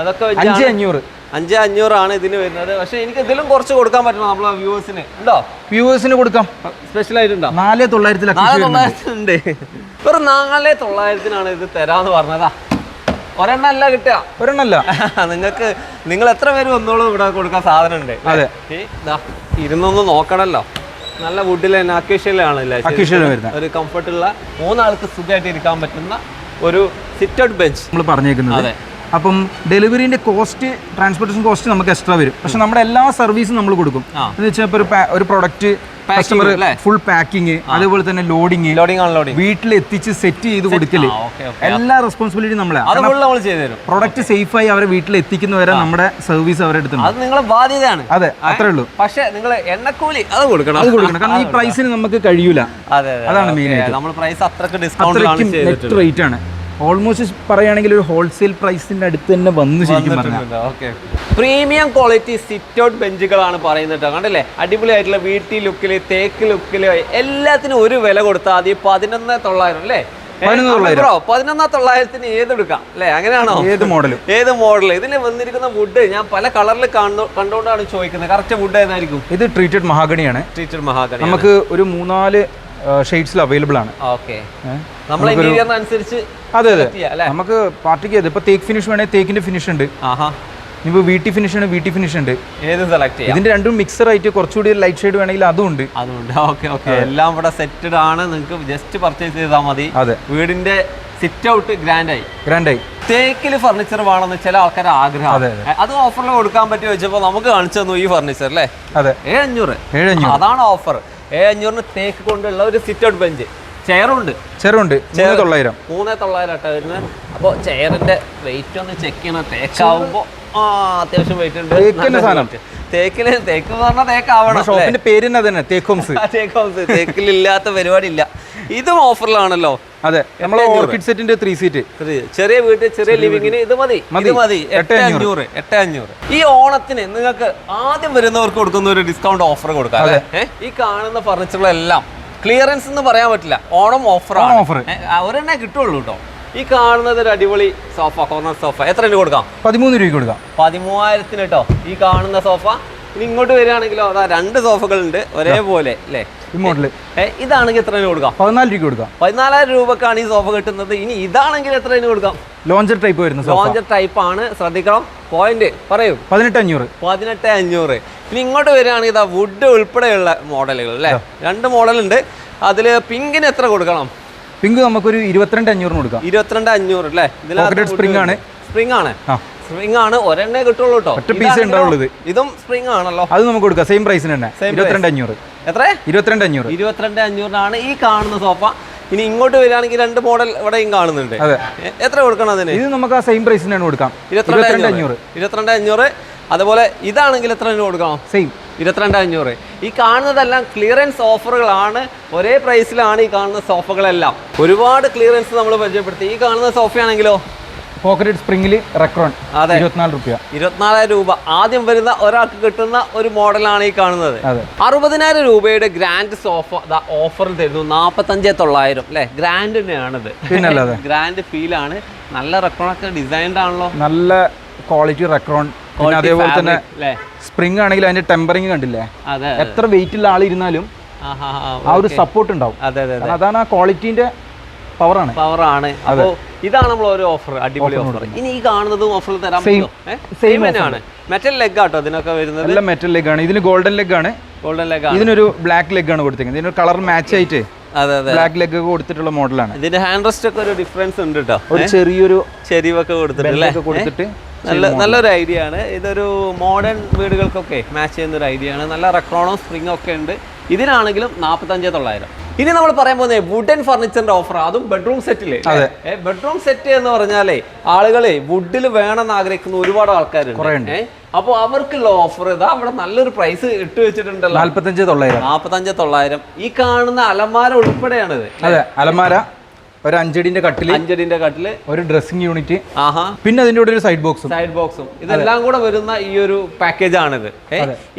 അതൊക്കെ 5,500 ആണ് ഇതിന് വരുന്നത്. പക്ഷെ എനിക്ക് ഇതിലും കുറച്ച് കൊടുക്കാൻ പറ്റണം നമ്മളെ വ്യൂവേഴ്സിന്. ഉണ്ടോ? വ്യൂവേഴ്സിന് കൊടുക്കാം. സ്പെഷ്യൽ ആയിട്ടുണ്ടോ? 4,900 ഉണ്ട്. ഒരു 4,900 ഇത് തരാന്ന് പറഞ്ഞതാ. ഒരെണ്ണല്ല കിട്ടുക, ഒരെണ്ണല്ല. നിങ്ങൾ എത്ര പേര് വന്നോളൂ, ഇവിടെ കൊടുക്കാൻ സാധനം ഉണ്ട്. അതെ, ഇരുന്നൊന്ന് നോക്കണല്ലോ. നല്ല വുഡിലെ അക്കേഷ്യയിലാണല്ലേ ഒരു കംഫർട്ടുള്ള 3 ആൾക്ക് സുഖമായിട്ട് ഇരിക്കാൻ പറ്റുന്ന ഒരു സിറ്റ് ഔട്ട് ബെഞ്ച് നമ്മൾ പറഞ്ഞേക്കുന്നത്. അപ്പം ഡെലിവറിന്റെ കോസ്റ്റ്, ട്രാൻസ്പോർട്ടേഷൻ കോസ്റ്റ് നമുക്ക് എക്സ്ട്രാ വരും. പക്ഷെ നമ്മുടെ എല്ലാ സർവീസും നമ്മൾ കൊടുക്കും. എന്ന് വെച്ചാൽ ഇപ്പോൾ ഒരു പ്രൊഡക്റ്റ് കസ്റ്റമർ ഫുൾ പാക്കിങ്, അതേപോലെ തന്നെ ലോഡിങ്, വീട്ടിൽ എത്തിച്ച് സെറ്റ് ചെയ്ത് കൊടുക്കല്, എല്ലാ റെസ്പോൺസിബിലിറ്റി നമ്മളാണ്. പ്രൊഡക്റ്റ് സേഫ് ആയി അവരെ വീട്ടിൽ എത്തിക്കുന്നവരെ നമ്മുടെ സർവീസ് അവരെ എടുത്തുണ്ട്. അത് നിങ്ങളെ ബാധ്യതയാണ്. അതെ, അത്രേ ഉള്ളൂ. പക്ഷേ നിങ്ങൾ എണ്ണക്കൂലി അത് കൊടുക്കണം. കാരണം ഈ പ്രൈസിന് നമുക്ക് കഴിയൂല. അതാണ് മെയിൻ ആയിട്ട്. നമ്മൾ പ്രൈസ് അത്രയ്ക്ക് ഡിസ്കൗണ്ട് നെറ്റ് റേറ്റ് ആണ്. ഓൾമോസ്റ്റ് പറയുകയാണെങ്കിൽ ഒരു ഹോൾസെയിൽ പ്രൈസിന്റെ അടുത്ത് തന്നെ വന്നു ശരിക്കും പറഞ്ഞാൽ. പ്രീമിയം ക്വാളിറ്റി സിറ്റ് ഔട്ട് ബെഞ്ചുകളാണ് പറയുന്നത്. കണ്ടല്ലേ, അടിപൊളിയായിട്ടുള്ള വീട്ടി ലുക്കില്, തേക്ക് ലുക്കില്, എല്ലാത്തിനും ഒരു വില കൊടുത്താൽ മതി. 11,900 അല്ലേ? 11,900 ഏതെടുക്കാം അല്ലേ? അങ്ങനെയാണോ? ഏത് മോഡൽ ഇതിൽ വന്നിരിക്കുന്ന വുഡ് ഞാൻ പല കളറിൽ കണ്ടുകൊണ്ടാണ് ചോദിക്കുന്നത്. കറക്റ്റ് വുഡ് ഏതായിരിക്കും? ഇത് ട്രീറ്റഡ് മഹാഗണിയാണ്. നമുക്ക് ഒരു 3-4 ഷെയ്ഡ്സിൽ അവൈലബിൾ ആണ്. ഓക്കെ, നമ്മളെ ഇന്റീരിയറിനനുസരിച്ച്. അതെ, നമുക്ക് പാർട്ടിക്ക് ഇപ്പൊ തേക്ക് ഫിനിഷ് വേണമെങ്കിൽ തേക്കിന്റെ ഫിനിഷ് ഉണ്ട്. ഇപ്പൊ വീട്ടി ഫിനിഷ് ആണ്, വീട്ടി ഫിനിഷ് ഉണ്ട്. ഏത് സെലക്ട് ചെയ്യാം. ഇതിന്റെ രണ്ടും മിക്സർ ആയിട്ട് കുറച്ചുകൂടി ലൈറ്റ് ഷെയ്ഡ് വേണമെങ്കിൽ അതും ഉണ്ട്. ഓക്കെ, എല്ലാം ഇവിടെ സെറ്റഡ് ആണ്. നിങ്ങൾക്ക് ജസ്റ്റ് പർച്ചേസ് ചെയ്താൽ മതി. അതെ, വീടിന്റെ സിറ്റ് ഔട്ട് ഗ്രാൻഡായി. തേക്കില് ഫർണിച്ചർ വേണമെന്ന് ചില ആൾക്കാർ ആഗ്രഹം. അത് ഓഫറിൽ കൊടുക്കാൻ പറ്റി വെച്ചപ്പോ നമുക്ക് കാണിച്ചു തന്നു ഈ ഫർണിച്ചർ അല്ലേ? അതെ, 7,500. അതാണ് ഓഫർ. 7,500 തേക്ക് കൊണ്ടുള്ള ഒരു സിറ്റ് ഔട്ട് ബെഞ്ച്. ചെയറുണ്ട് 3,900 ആട്ടോ വരുന്നത്. അപ്പോൾ ചെയറിന്റെ വെയിറ്റ് ഒന്ന് ചെക്ക് ചെയ്യണം. തേക്കാവുമ്പോ അത്യാവശ്യം വെയിറ്റ് ഉണ്ട്. തേക്ക് പറഞ്ഞാൽ തേക്കാവണം. ഷോപ്പിന്റെ പേര് തന്നെ തേക്ക് ഹോംസ്. തേക്കിലില്ലാത്ത പരിപാടി ഇല്ല. ഇതും ഓഫറിലാണല്ലോ. അതെ, നമ്മൾ ഓർക്കിഡ് സെറ്റിന്റെ 3 സീറ്റ് ചെറിയ വീട്ടിൽ ചെറിയ ലിവിങ്ങിന് ഇത് മതി. 8,500. ഈ ഓണത്തിന് നിങ്ങൾക്ക് ആദ്യം വരുന്നവർക്ക് കൊടുക്കുന്ന ഒരു ഡിസ്കൗണ്ട് ഓഫർ കൊടുക്കാം. ഈ കാണുന്ന ഫർണിച്ചറുകളെല്ലാം ക്ലിയറൻസ് എന്ന് പറയാൻ പറ്റില്ല, ഓണം ഓഫറാണ്. ഒരെണ്ണേ കിട്ടുള്ളൂ കേട്ടോ. ഈ കാണുന്നത് ഒരു അടിപൊളി സോഫ, കോർണർ സോഫ. എത്ര രൂപ കൊടുക്കാം? 13 രൂപ കൊടുക്കാം. 13,000 കേട്ടോ ഈ കാണുന്ന സോഫ. ഇനി ഇങ്ങോട്ട് വരികയാണെങ്കിലോ അതാ 2 സോഫകളുണ്ട് ഒരേപോലെ അല്ലേ? ഈ മോഡല് ഇതാണെങ്കിൽ എത്ര രൂപ കൊടുക്കാം? 14 രൂപ കൊടുക്കാം. 14,000 രൂപക്കാണ് ഈ സോഫ കിട്ടുന്നത്. ഇനി ഇതാണെങ്കിൽ എത്ര രൂപ കൊടുക്കാം? ലോഞ്ചർ ടൈപ്പ് വരുന്ന ലോഞ്ചർ ടൈപ്പ് ആണ്. ശ്രദ്ധിക്കണം, പോയിന്റ് പറയൂ. 18,500. ഇനി ഇങ്ങോട്ട് വരികയാണെങ്കിൽ ഇതാ വുഡ് ഉൾപ്പെടെയുള്ള മോഡലുകൾ അല്ലേ? 2 മോഡലുണ്ട്. അതിൽ പിങ്കിന് എത്ര കൊടുക്കണം? പിങ്ക് നമുക്കൊരു 22,500 കൊടുക്കാം. 22,500 അല്ലേ? സ്പ്രിംഗ് ആണ്. ഒരെണ്ണേ കിട്ടുള്ളൂ കേട്ടോ. ഇതും സ്പ്രിംഗ് ആണല്ലോ. അത് നമുക്ക് കൊടുക്കാം സെയിം പ്രൈസിന് തന്നെ. 22,500. എത്ര? 22,500 ഈ കാണുന്ന സോഫ. ഇനി ഇങ്ങോട്ട് വരികയാണെങ്കിൽ 2 മോഡൽ ഇവിടെയും കാണുന്നുണ്ട്. എത്ര കൊടുക്കണം അതിന്? ഇത് നമുക്ക് ആ സെയിം പ്രൈസിനാണ് കൊടുക്കാം. 22,500. അതുപോലെ ഇതാണെങ്കിൽ എത്ര രൂപ കൊടുക്കണം? സെയിം 22,500. ഈ കാണുന്നതെല്ലാം ക്ലിയറൻസ് ഓഫറുകളാണ്. ഒരേ പ്രൈസിലാണ് ഈ കാണുന്ന സോഫകളെല്ലാം. ഒരുപാട് ക്ലിയറൻസ് നമ്മൾ പരിചയപ്പെടുത്തി. ഈ കാണുന്ന സോഫയാണെങ്കിലോ പോക്കറ്റ് സ്പ്രിംഗിൽ റെക്രോൺ. അതെ, 24 രൂപ. 24,000 രൂപ ആദ്യം വരുന്ന ഒരാൾക്ക് കിട്ടുന്ന ഒരു മോഡലാണ് ഈ കാണുന്നത്. 60,000 രൂപയുടെ ഗ്രാൻഡ് സോഫ ഓഫറിൽ തരുന്നു 45,900 അല്ലേ? ഗ്രാൻഡ് തന്നെയാണിത്. ഗ്രാൻഡ് ഫീലാണ്. നല്ല റെക്രോണൊക്കെ ഡിസൈൻഡ് ആണല്ലോ, നല്ല ക്വാളിറ്റി റെക്രോൺ. പിന്നെ അതേപോലെ തന്നെ സ്പ്രിംഗ് ആണെങ്കിൽ അതിന്റെ ടെമ്പറിങ് കണ്ടില്ലേ? എത്ര വെയിറ്റ് ഉള്ള ആളിരുന്നാലും ആ ഒരു സപ്പോർട്ട് ഉണ്ടാവും. അതാണ് ആ ക്വാളിറ്റിന്റെ പവറാണ്. അപ്പോൾ ഇതാണ് നമ്മൾ ഒരു ഓഫർ, അടിപൊളി ഓഫർ. ഇനി ഈ കാണുന്നതും ഓഫറിൽ തരാൻ പറ്റുമോ? സെയിം തന്നെയാണ്. മെറ്റൽ ലെഗ് ആട്ടോ ഇതിനൊക്കെ വരുന്നത്. എല്ലാം മെറ്റൽ ലെഗ് ആണ്. ഇതിന് ഗോൾഡൻ ലെഗ് ആണ്. ഇതിനൊരു ബ്ലാക്ക് ലെഗ് ആണ് കൊടുത്തിരിക്കുന്നത്. ഇതിനൊരു കളർ മാച്ച് ആയിട്ട് ബ്ലാക്ക് ലെഗ് ഒക്കെ കൊടുത്തിട്ടുള്ള മോഡലാണ്. ഇതിന്റെ ഹാൻഡ് റെസ്റ്റ് ഒക്കെ ഒരു ഡിഫറൻസ് ഉണ്ട് കേട്ടോ. ഒരു ചെറിയൊരു ചെരിവൊക്കെ കൊടുത്തിട്ട് നല്ലൊരു ഐഡിയ ആണ്. ഇതൊരു മോഡേൺ വീടുകൾക്കൊക്കെ മാച്ച് ചെയ്യുന്ന ഒരു ഐഡിയ ആണ്. നല്ല റെക്രോണോ സ്പ്രിംഗ് ഒക്കെ ഉണ്ട്. ഇതിനാണെങ്കിലും 45,900. ഇനി നമ്മൾ പറയാൻ പോകുന്നത് വുഡൻ ഫർണിച്ചറിന്റെ ഓഫർ, അതും ബെഡ്റൂം സെറ്റില്. ബെഡ്റൂം സെറ്റ് എന്ന് പറഞ്ഞാലേ ആളുകളെ വുഡിൽ വേണമെന്ന് ആഗ്രഹിക്കുന്ന ഒരുപാട് ആൾക്കാരുണ്ട്. അപ്പോൾ അവർക്കുള്ള ഓഫർ ഇതാ അവിടെ നല്ലൊരു പ്രൈസ് ഇട്ട് വെച്ചിട്ടുണ്ടല്ലോ, 45,900. ഈ കാണുന്ന അലമാര ഉൾപ്പെടെയാണിത്. അലമാര, ഒരു 5 അടിന്റെ കട്ടില്, ഒരു ഡ്രസ്സിംഗ് യൂണിറ്റ്, പിന്നെ അതിന്റെ കൂടെ ഒരു സൈഡ് ബോക്സും ഇതെല്ലാം കൂടെ വരുന്ന ഈ ഒരു പാക്കേജ് ആണിത്.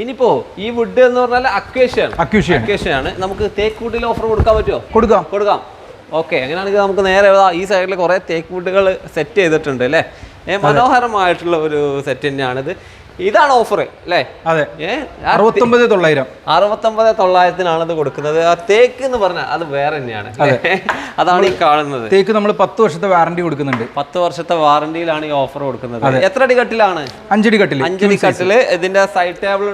ഇനിയിപ്പോ ഈ വുഡ് എന്ന് പറഞ്ഞാൽ അക്വേഷ്യ ആണ്. നമുക്ക് തേക്ക് വുഡിൽ ഓഫർ കൊടുക്കാൻ പറ്റുമോ? കൊടുക്കാം. ഓക്കെ, അങ്ങനെയാണെങ്കിൽ നമുക്ക് നേരെ ഈ സൈഡിൽ കുറെ തേക്ക് വുഡുകൾ സെറ്റ് ചെയ്തിട്ടുണ്ട് അല്ലേ? മനോഹരമായിട്ടുള്ള ഒരു സെറ്റ് തന്നെയാണിത്. ഇതാണ് ഓഫർ അല്ലേ? 69,900 ഇത് കൊടുക്കുന്നത്. ആ തേക്ക് എന്ന് പറഞ്ഞാൽ അത് വേറെ തന്നെയാണ്. അതാണ് ഈ കാണുന്നത്. തേക്ക് നമ്മൾ 10 വർഷത്തെ വാറണ്ടി കൊടുക്കുന്നുണ്ട്. 10 വർഷത്തെ വാറണ്ടിയിലാണ് ഈ ഓഫർ കൊടുക്കുന്നത്. എത്ര അടി കട്ടിലാണ്? 5 അടി കട്ടില്. ഇതിന്റെ സൈഡ് ടേബിൾ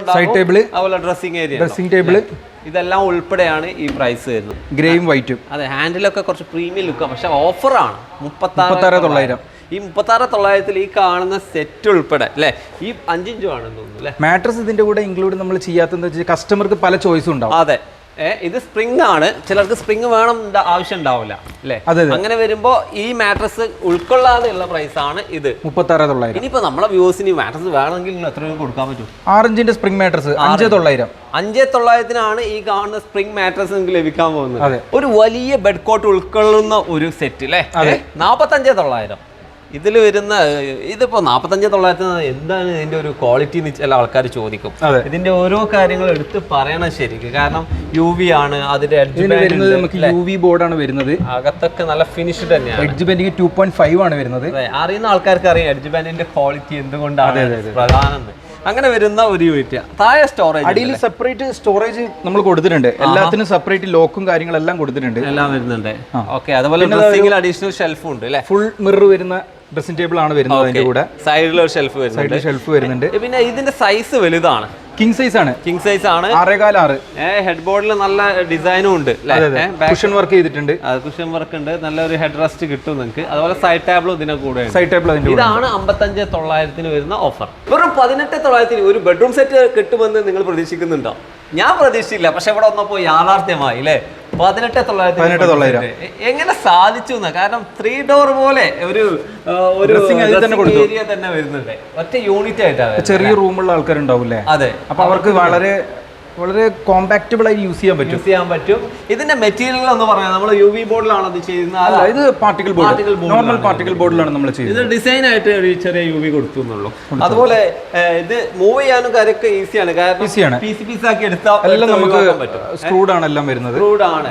അതുപോലെ ഡ്രസ്സിംഗ് ടേബിൾ ഇതെല്ലാം ഉൾപ്പെടെയാണ് ഈ പ്രൈസ് വരുന്നത്. ഗ്രേയും വൈറ്റും. അതെ, ഹാൻഡിലൊക്കെ കുറച്ച് പ്രീമിയം ലുക്കാണ്. പക്ഷെ ഓഫറാണ് 36,900. ഈ 36,900 ഈ കാണുന്ന സെറ്റ് ഉൾപ്പെടെ അല്ലേ? ഈ 5 ഇഞ്ചും ആണെന്ന് തോന്നുന്നു അല്ലേ? മാട്രസ് ഇതിന്റെ കൂടെ ഇൻക്ലൂഡ് നമ്മൾ ചെയ്യാത്തത് വെച്ചാൽ കസ്റ്റമർക്ക് പല ചോയ്സും ഉണ്ടാവും. അതെ, ഇത് സ്പ്രിംഗ് ആണ്. ചിലർക്ക് സ്പ്രിംഗ് വേണം ആവശ്യം ഉണ്ടാവില്ല അല്ലേ? അങ്ങനെ വരുമ്പോ ഈ മാട്രസ് ഉൾക്കൊള്ളാതെയുള്ള പ്രൈസ് ആണ് ഇത് 36,900. ഇനിയിപ്പോ നമ്മളെ വ്യൂസിന് മാട്രസ് വേണമെങ്കിൽ എത്ര രൂപ കൊടുക്കാൻ പറ്റും? 6 ഇഞ്ചിന്റെ സ്പ്രിംഗ് മാട്രസ് 5,900. 5,900 ഈ കാണുന്ന സ്പ്രിംഗ് മാട്രസ് നിങ്ങൾക്ക് ലഭിക്കാൻ പോകുന്നത്. ഒരു വലിയ ബെഡ് കോട്ട് ഉൾക്കൊള്ളുന്ന ഒരു സെറ്റ് അല്ലേ? 45,900. ഇതിൽ വരുന്ന ഇതിപ്പോ 45,900 എന്താണ് ഇതിന്റെ ഒരു ക്വാളിറ്റി എന്ന് ചില ആൾക്കാർ ചോദിക്കും. ഇതിന്റെ ഓരോ കാര്യങ്ങൾ എടുത്ത് പറയണം ശരിക്കും. കാരണം UV ആണ്, അതിന്റെ എഡ്ജ് UV ബോർഡാണ് വരുന്നത്. അകത്തൊക്കെ നല്ല ഫിനിഷ്ഡ് തന്നെയാണ്. എഡ്ജ് ബാൻഡിങ് 2.5 ആണ് വരുന്നത്. അറിയുന്ന ആൾക്കാർക്ക് അറിയാം എഡ്ജ് ബാൻഡിന്റെ ക്വാളിറ്റി എന്തുകൊണ്ടാണ് പ്രധാനം. അങ്ങനെ വരുന്ന ഒരു യൂണിറ്റ്. താഴെ സ്റ്റോറേജ്, അടിയിൽ സെപ്പറേറ്റ് സ്റ്റോറേജ് നമ്മൾ കൊടുത്തിട്ടുണ്ട്. എല്ലാത്തിനും സെപ്പറേറ്റ് ലോക്കും കാര്യങ്ങളെല്ലാം കൊടുത്തിട്ടുണ്ട്. എല്ലാം വരുന്നുണ്ട്. ഓക്കെ, അതുപോലെ ഡ്രസ്സിംഗിൽ അഡീഷണൽ ഷെൽഫും ഉണ്ട് അല്ലേ? ഫുൾ മിറർ വരുന്ന ഡ്രസ്സിംഗ് ടേബിൾ ആണ് വരുന്നത്. അതിന്റെ കൂടെ സൈഡിൽ ഒരു ഷെൽഫ് വരുന്നുണ്ട്. പിന്നെ ഇതിന്റെ സൈസ് വലുതാണ്, കിങ് സൈസ് ആണ്. 6.4. ഹെഡ് ബോർഡിൽ നല്ല ഡിസൈനും ഉണ്ട്, കുഷൻ വർക്ക് ചെയ്തിട്ടുണ്ട്. കുഷൻ വർക്ക് ഉണ്ട്, നല്ലൊരു ഹെഡ് റെസ്റ്റ് കിട്ടും നിങ്ങൾക്ക്. അതുപോലെ സൈഡ് ടേബിളും ഇതിന്റെ കൂടെ. ഇതാണ് 55,900 വരുന്ന ഓഫർ. വെറും 18,900 ഒരു ബെഡ്റൂം സെറ്റ് കിട്ടുമെന്ന് നിങ്ങൾ പ്രതീക്ഷിക്കുന്നുണ്ടോ? ഞാൻ പ്രതീക്ഷിച്ചില്ല, പക്ഷെ ഇവിടെ വന്നപ്പോ യാഥാർത്ഥ്യമായി അല്ലേ? 18,900 എങ്ങനെ സാധിച്ചു? കാരണം 3 ഡോർ പോലെ ഒരു ഏരിയ തന്നെ വരുന്നുണ്ട്. ഒറ്റ യൂണിറ്റ് ആയിട്ടാണ്. ചെറിയ റൂമുള്ള ആൾക്കാരുണ്ടാവില്ലേ? അതെ. അപ്പൊ അവർക്ക് വളരെ കോമ്പാക്റ്റബിൾ ആയി യൂസ് ചെയ്യാൻ പറ്റും. ഇതിന്റെ മെറ്റീരിയൽ എന്ന് പറഞ്ഞാൽ നമ്മൾ UV ബോർഡിലാണ് അത് ചെയ്യുന്നത്. ഇത് പാർട്ടിക്കിൾ ബോർഡ്, നോർമൽ പാർട്ടിക്കിൾ ബോർഡിലാണ് നമ്മൾ ചെയ്യുന്നത്. ഇത് ഡിസൈൻ ആയിട്ട് ഒരു ചെറിയ UV കൊടുത്തു എന്നുള്ളൂ. അതുപോലെ ഇത് മൂവ് ചെയ്യാനും കാര്യമൊക്കെ ഈസിയാണ്. കാരണം പീസ് ആക്കി എടുത്താൽ നമുക്ക് സ്ക്രൂഡ് ആണ് എല്ലാം വരുന്നത്.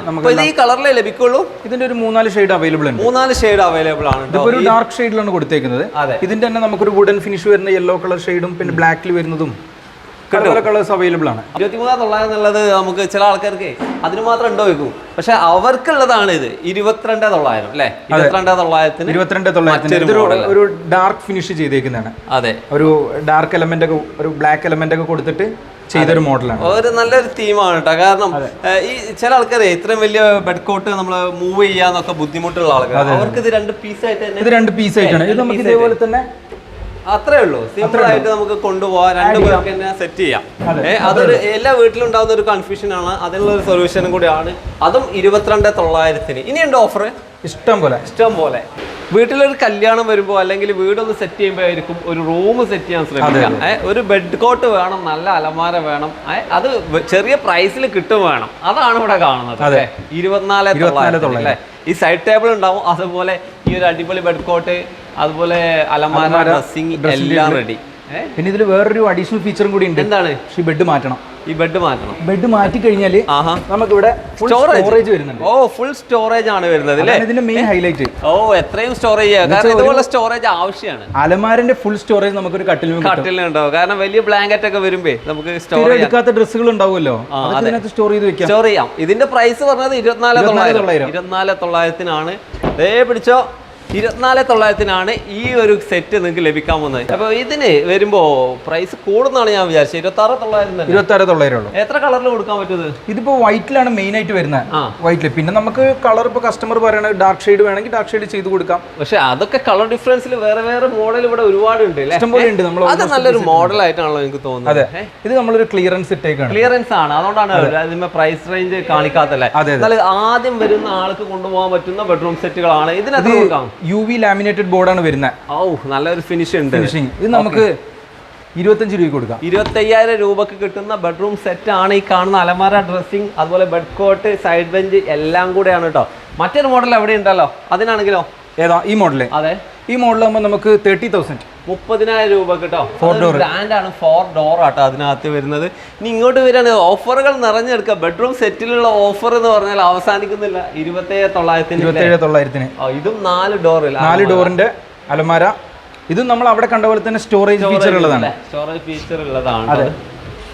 നമുക്ക് ഇത് ഈ കളറിലേ ലഭിക്കുള്ളൂ. ഇതിന്റെ ഒരു 3-4 ഷെയ്ഡ് അവൈലബിൾ ഉണ്ട്. 3-4 ഷെയ്ഡ് അവൈലബിൾ ആണ്. ഒരു ഡാർക്ക് ഷെയ്ഡിലാണ് കൊടുത്തേക്കുന്നത്. ഇതിന്റെ തന്നെ നമുക്കൊരു വുഡൻ ഫിനിഷ് വരുന്ന യെല്ലോ കളർ ഷെയ്ഡും പിന്നെ ബ്ലാക്കിൽ വരുന്നതും കളേഴ്സ് അവൈലബിൾ ആണ്. 23,900 എന്നുള്ളത് നമുക്ക് ചില ആൾക്കാർക്ക് അതിന് മാത്രം ഉണ്ടോ വെക്കും. പക്ഷെ അവർക്കുള്ളതാണ് ഇത് 22,900 അല്ലേ? 22,900 ഒരു ഡാർക്ക് ഫിനിഷ് ചെയ്തേക്കുന്നതാണ്. അതെ, ഒരു ഡാർക്ക് എലമെന്റ് ഒക്കെ, ഒരു ബ്ലാക്ക് എലമെന്റ് ഒക്കെ കൊടുത്തിട്ട് ചെയ്തൊരു മോഡലാണ്. ഒരു നല്ലൊരു തീമാണ് കേട്ടോ. കാരണം ഈ ചില ആൾക്കാരെ ഇത്രയും വലിയ ബെഡ് കോട്ട് നമ്മൾ മൂവ് ചെയ്യാന്നൊക്കെ ബുദ്ധിമുട്ടുള്ള ആൾക്കാർ, അവർക്ക് ഇത് 2 പീസായിട്ട് തന്നെ. ഇത് 2 പീസായിട്ടാണ്. ഇത് നമുക്ക് ഇതേപോലെ തന്നെ അത്രേ ഉള്ളൂ. സിമ്പിൾ ആയിട്ട് നമുക്ക് കൊണ്ടുപോകാം. 2 പേർക്ക് തന്നെ സെറ്റ് ചെയ്യാം. അതൊരു എല്ലാ വീട്ടിലും ഉണ്ടാകുന്ന ഒരു കൺഫ്യൂഷൻ ആണ്. അതിനുള്ള ഒരു സൊല്യൂഷനും കൂടിയാണ്. അതും 22,900. ഇനിയുണ്ട് ഓഫർ ഇഷ്ടം പോലെ. വീട്ടിലൊരു കല്യാണം വരുമ്പോൾ അല്ലെങ്കിൽ വീടൊന്ന് സെറ്റ് ചെയ്യുമ്പോഴായിരിക്കും ഒരു റൂം സെറ്റ് ചെയ്യാൻ ശ്രമിക്കാം. ഒരു ബെഡ് കോട്ട് വേണം, നല്ല അലമാര വേണം, അത് ചെറിയ പ്രൈസിൽ കിട്ടും വേണം. അതാണ് ഇവിടെ കാണുന്നത്. 24,900 അല്ലേ? ഈ സൈഡ് ടേബിൾ ഉണ്ടാവും. അതുപോലെ ഈ ഒരു അടിപൊളി ബെഡ് കോട്ട്, അതുപോലെ അലമാര, ഡ്രസ്സിംഗ് എല്ലാം റെഡി. പിന്നെ ഇതിൽ വേറൊരു അഡീഷണൽ ഫീച്ചറും കൂടി ഉണ്ട്. എന്താണ്? ഈ ബെഡ് മാറ്റണം. ഈ ബെഡ് മാറ്റണം. ബെഡ് മാറ്റി കഴിഞ്ഞാൽ നമുക്ക് ഇവിടെ സ്റ്റോറേജ് വരുന്നുണ്ട്. ഓ, ഫുൾ സ്റ്റോറേജ് ആണ് വരുന്നത് അല്ലേ? ഇതിന്റെ മെയിൻ ഹൈലൈറ്റ്. ഓ, എത്രയും സ്റ്റോറേജ് ചെയ്യാം. കാരണം ഇതുപോലെ സ്റ്റോറേജ് ആവശ്യമാണ്. അലമാരന്റെ ഫുൾ സ്റ്റോറേജ് നമുക്കൊരു കട്ടിലുണ്ടാവും. കാരണം വലിയ ബ്ലാങ്കറ്റ് ഒക്കെ വരുമ്പോ നമുക്ക് സ്റ്റോർ എടുക്കാത്ത ഡ്രസ്സുകൾ ഉണ്ടാവുമല്ലോ, അതിനകത്ത് സ്റ്റോർ ചെയ്ത് വെക്കാം. സ്റ്റോർ ചെയ്യാം. ഇതിന്റെ പ്രൈസ് പറഞ്ഞത് 24,900 പിടിച്ചോ. 24,900 ഈ ഒരു സെറ്റ് നിങ്ങൾക്ക് ലഭിക്കാൻ പോകുന്നത്. അപ്പൊ ഇതിന് വരുമ്പോ പ്രൈസ് കൂടുന്നാണ് ഞാൻ വിചാരിച്ചത്. 26,900 ഉള്ളൂ. എത്ര കളറിൽ കൊടുക്കാൻ പറ്റുന്നത്? ഇതിപ്പോ വൈറ്റിലാണ് മെയിൻ ആയിട്ട് വരുന്നത്. വൈറ്റില് പിന്നെ നമുക്ക് കളർ ഇപ്പൊ കസ്റ്റമർ പറയണ ഡാർക്ക് ഷെയ്ഡ് വേണമെങ്കിൽ ഡാർക്ക് ഷെയ്ഡ് ചെയ്ത് കൊടുക്കാം. പക്ഷെ അതൊക്കെ കളർ ഡിഫറൻസിൽ വേറെ വേറെ മോഡൽ ഇവിടെ ഒരുപാട് ഉണ്ട്. അത് നല്ലൊരു മോഡൽ ആയിട്ടാണല്ലോ എനിക്ക് തോന്നുന്നത്. അതെ, ഇത് നമ്മളൊരു ക്ലിയറൻസ് ഇട്ടേക്കാണ്. ക്ലിയറൻസ് ആണ്, അതുകൊണ്ടാണ് പ്രൈസ് റേഞ്ച് കാണിക്കാത്തല്ലേ. എന്നാൽ ആദ്യം വരുന്ന ആൾക്ക് കൊണ്ടുപോകാൻ പറ്റുന്ന ബെഡ്റൂം സെറ്റുകളാണ്. ഇതിനകത്ത് കൊടുക്കാം. UV ലാമിനേറ്റഡ് ബോർഡാണ് വരുന്നത്. ഓ, നല്ലൊരു ഫിനിഷിംഗ്. ഇത് നമുക്ക് 25 രൂപയ്ക്ക് കൊടുക്കാം. 25,000 രൂപക്ക് കിട്ടുന്ന ബെഡ്റൂം സെറ്റ് ആണ് ഈ കാണുന്ന അലമാര, ഡ്രസ്സിംഗ്, അതുപോലെ ബെഡ് കോട്ട്, സൈഡ് ബെഞ്ച് എല്ലാം കൂടെയാണ് കേട്ടോ. മറ്റൊരു മോഡൽ എവിടെ ഉണ്ടല്ലോ, അതിനാണെങ്കിലോ? ഏതാ ഈ മോഡല്? അതെ, ഈ മോഡലാകുമ്പോൾ നമുക്ക് 30,000 30,000 രൂപ കേട്ടോ. ബ്രാൻഡാണ്, 4 ഡോർ ആട്ടോ അതിനകത്ത് വരുന്നത്. ഇനി ഇങ്ങോട്ട് വരികയാണ്, ഓഫറുകൾ നിറഞ്ഞെടുക്കുക. ബെഡ്റൂം സെറ്റിലുള്ള ഓഫർ എന്ന് പറഞ്ഞാൽ അവസാനിക്കുന്നില്ല. 27,900. ഇതും 4 ഡോറിൽ, 4 ഡോറിന്റെ അലമാര. ഇതും നമ്മൾ അവിടെ കണ്ട പോലെ തന്നെ സ്റ്റോറേജ് ഫീച്ചർ ഉള്ളതാണ്. സ്റ്റോറേജ് ഫീച്ചർ ഉള്ളതാണ്.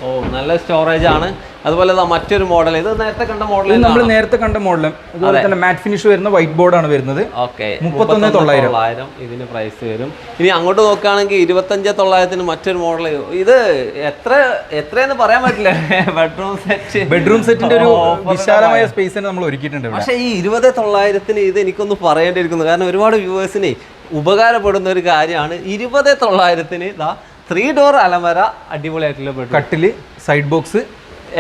ഓ, നല്ല സ്റ്റോറേജ് ആണ്. അതുപോലെ മറ്റൊരു മോഡൽ, ഇത് നേരത്തെ കണ്ട മോഡൽ, നമ്മൾ നേരത്തെ കണ്ട മോഡലും അതുപോലെ തന്നെ മാറ്റ് ഫിനിഷ് വരുന്ന വൈറ്റ് ബോർഡ് ആണ് വരുന്നത്. 31,900 ഇതിന് പ്രൈസ് വരും. ഇനി അങ്ങോട്ട് നോക്കുകയാണെങ്കിൽ 25,900 മറ്റൊരു മോഡൽ. ഇത് എത്രയെന്ന് പറയാൻ പറ്റില്ല. ബെഡ്റൂം സെറ്റിന്റെ ഒരു വിശാലമായ സ്പേസ് നമ്മൾ ഒരുക്കിയിട്ടുണ്ട്. പക്ഷേ ഈ 20,900 ഇത് എനിക്കൊന്ന് പറയേണ്ടിയിരിക്കുന്നു. കാരണം ഒരുപാട് വ്യൂവേഴ്സിനെ ഉപകാരപ്പെടുന്ന ഒരു കാര്യമാണ്. 20,900 ഇതാ 3 ഡോർ അലമര, അടിപൊളിയായിട്ടുള്ള കട്ടില്, സൈഡ് ബോക്സ്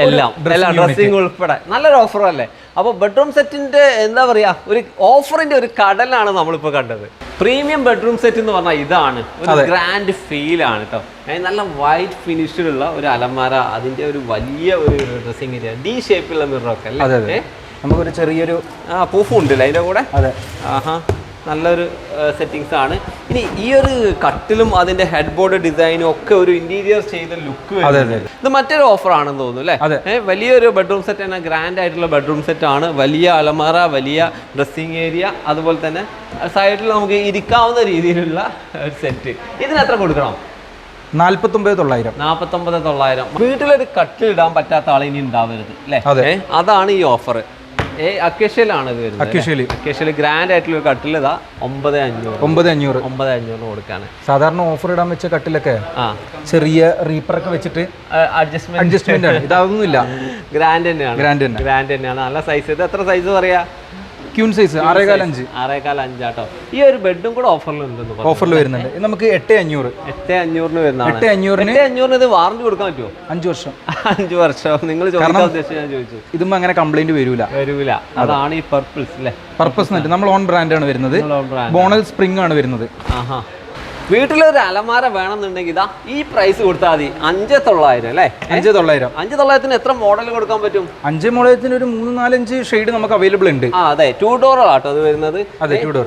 എല്ലാം ഡ്രസ്സിംഗ് ഉൾപ്പെടെ നല്ലൊരു ഓഫർ അല്ലേ. അപ്പോൾ ബെഡ്റൂം സെറ്റിന്റെ എന്താ പറയാ, ഒരു ഓഫറിന്റെ ഒരു കടലാണ് നമ്മളിപ്പോൾ കണ്ടത്. പ്രീമിയം ബെഡ്റൂം സെറ്റ് എന്ന് പറഞ്ഞാൽ ഇതാണ്. ഒരു ഗ്രാൻഡ് ഫീൽ ആണ് കേട്ടോ. നല്ല വൈറ്റ് ഫിനിഷിലുള്ള ഒരു അലമാര, അതിന്റെ ഒരു വലിയ ഒരു ഡ്രസ്സിംഗ് ഏരിയ, ഡി ഷേപ്പിലുള്ള മിററൊക്കെ അല്ലേ. നമുക്കൊരു ചെറിയൊരു പൂഫും ഉണ്ടല്ലേ അതിന്റെ കൂടെ. ആഹാ, നല്ലൊരു സെറ്റിങ്സ് ആണ്. ഇനി ഈ ഒരു കട്ടിലും അതിന്റെ ഹെഡ് ബോർഡ് ഡിസൈനും ഒക്കെ ഒരു ഇന്റീരിയർ ചെയ്ത ലുക്ക്. ഇത് മറ്റൊരു ഓഫർ ആണെന്ന് തോന്നുന്നു അല്ലേ. വലിയൊരു ബെഡ്റൂം സെറ്റ് തന്നെ, ഗ്രാൻഡ് ആയിട്ടുള്ള ബെഡ്റൂം സെറ്റ് ആണ്. വലിയ അലമാര, വലിയ ഡ്രസ്സിംഗ് ഏരിയ, അതുപോലെ തന്നെ സൈഡിൽ നമുക്ക് ഇരിക്കാവുന്ന രീതിയിലുള്ള ഒരു സെറ്റ്. ഇതിന് എത്ര കൊടുക്കണം? 49,900. 49,900. വീട്ടിലൊരു കട്ടിലിടാൻ പറ്റാത്ത ആൾ ഇനി ഉണ്ടാവരുത് അല്ലേ. അതാണ് ഈ ഓഫർ. അക്കേഷ്യയിലാണ് ഇത് വരുന്നത്. അക്കേഷ്യയിൽ ഗ്രാൻഡ് ആയിട്ടുള്ള ഒരു കട്ടിൽ ഇതാ 9,500 കൊടുക്കാണ്. സാധാരണ ഓഫർ ഇടാൻ വെച്ച കട്ടിലൊക്കെ ചെറിയ റീപ്പറൊക്കെ വെച്ചിട്ട് അഡ്ജസ്റ്റ്മെന്റ് ആണ്. ഇതൊന്നുമില്ല, ഗ്രാൻഡ് തന്നെയാണ്. നല്ല സൈസ്. ഇത് എത്ര സൈസ് പറയാ? ക്യൂൺ സൈസ് 6.5 ആട്ടോ. ഈ ഒരു ബെഡും കൂടെ ഓഫറിൽ വരുന്നുണ്ട്. നമുക്ക് 8,500 വരുന്നതാണ്. 8,500 ഇത് വാറന്റി കൊടുക്കാൻ പറ്റുമോ? 5 വർഷം. 5 വർഷം. നിങ്ങൾ ചോദിക്കാൻ ഉദ്ദേശിച്ച് ഞാൻ ചോദിച്ചു. ഇതും അങ്ങനെ കംപ്ലൈന്റ് വരൂല. അതാണ് ഈ പർപ്പിൾസ് അല്ലേ. പർപ്പസ് നമ്മൾ ഓൺ ബ്രാൻഡ് ആണ് വരുന്നത്. ബോണൽ സ്പ്രിംഗ് ആണ് വരുന്നത്. വീട്ടിലൊരു അലമാര വേണമെന്നുണ്ടെങ്കിൽ ഇതാ ഈ പ്രൈസ് കൊടുത്താൽ മതി. 5,900 അല്ലേ. 5,900 എത്ര മോഡൽ കൊടുക്കാൻ പറ്റും? 5 മോഡലത്തിന് ഒരു 3-4 ഷെയ്ഡ് നമുക്ക് അവൈലബിൾ ഉണ്ട്. അതെ, 2 ഡോർ ആട്ടോ അത് വരുന്നത്. അതെ, 2 ഡോർ.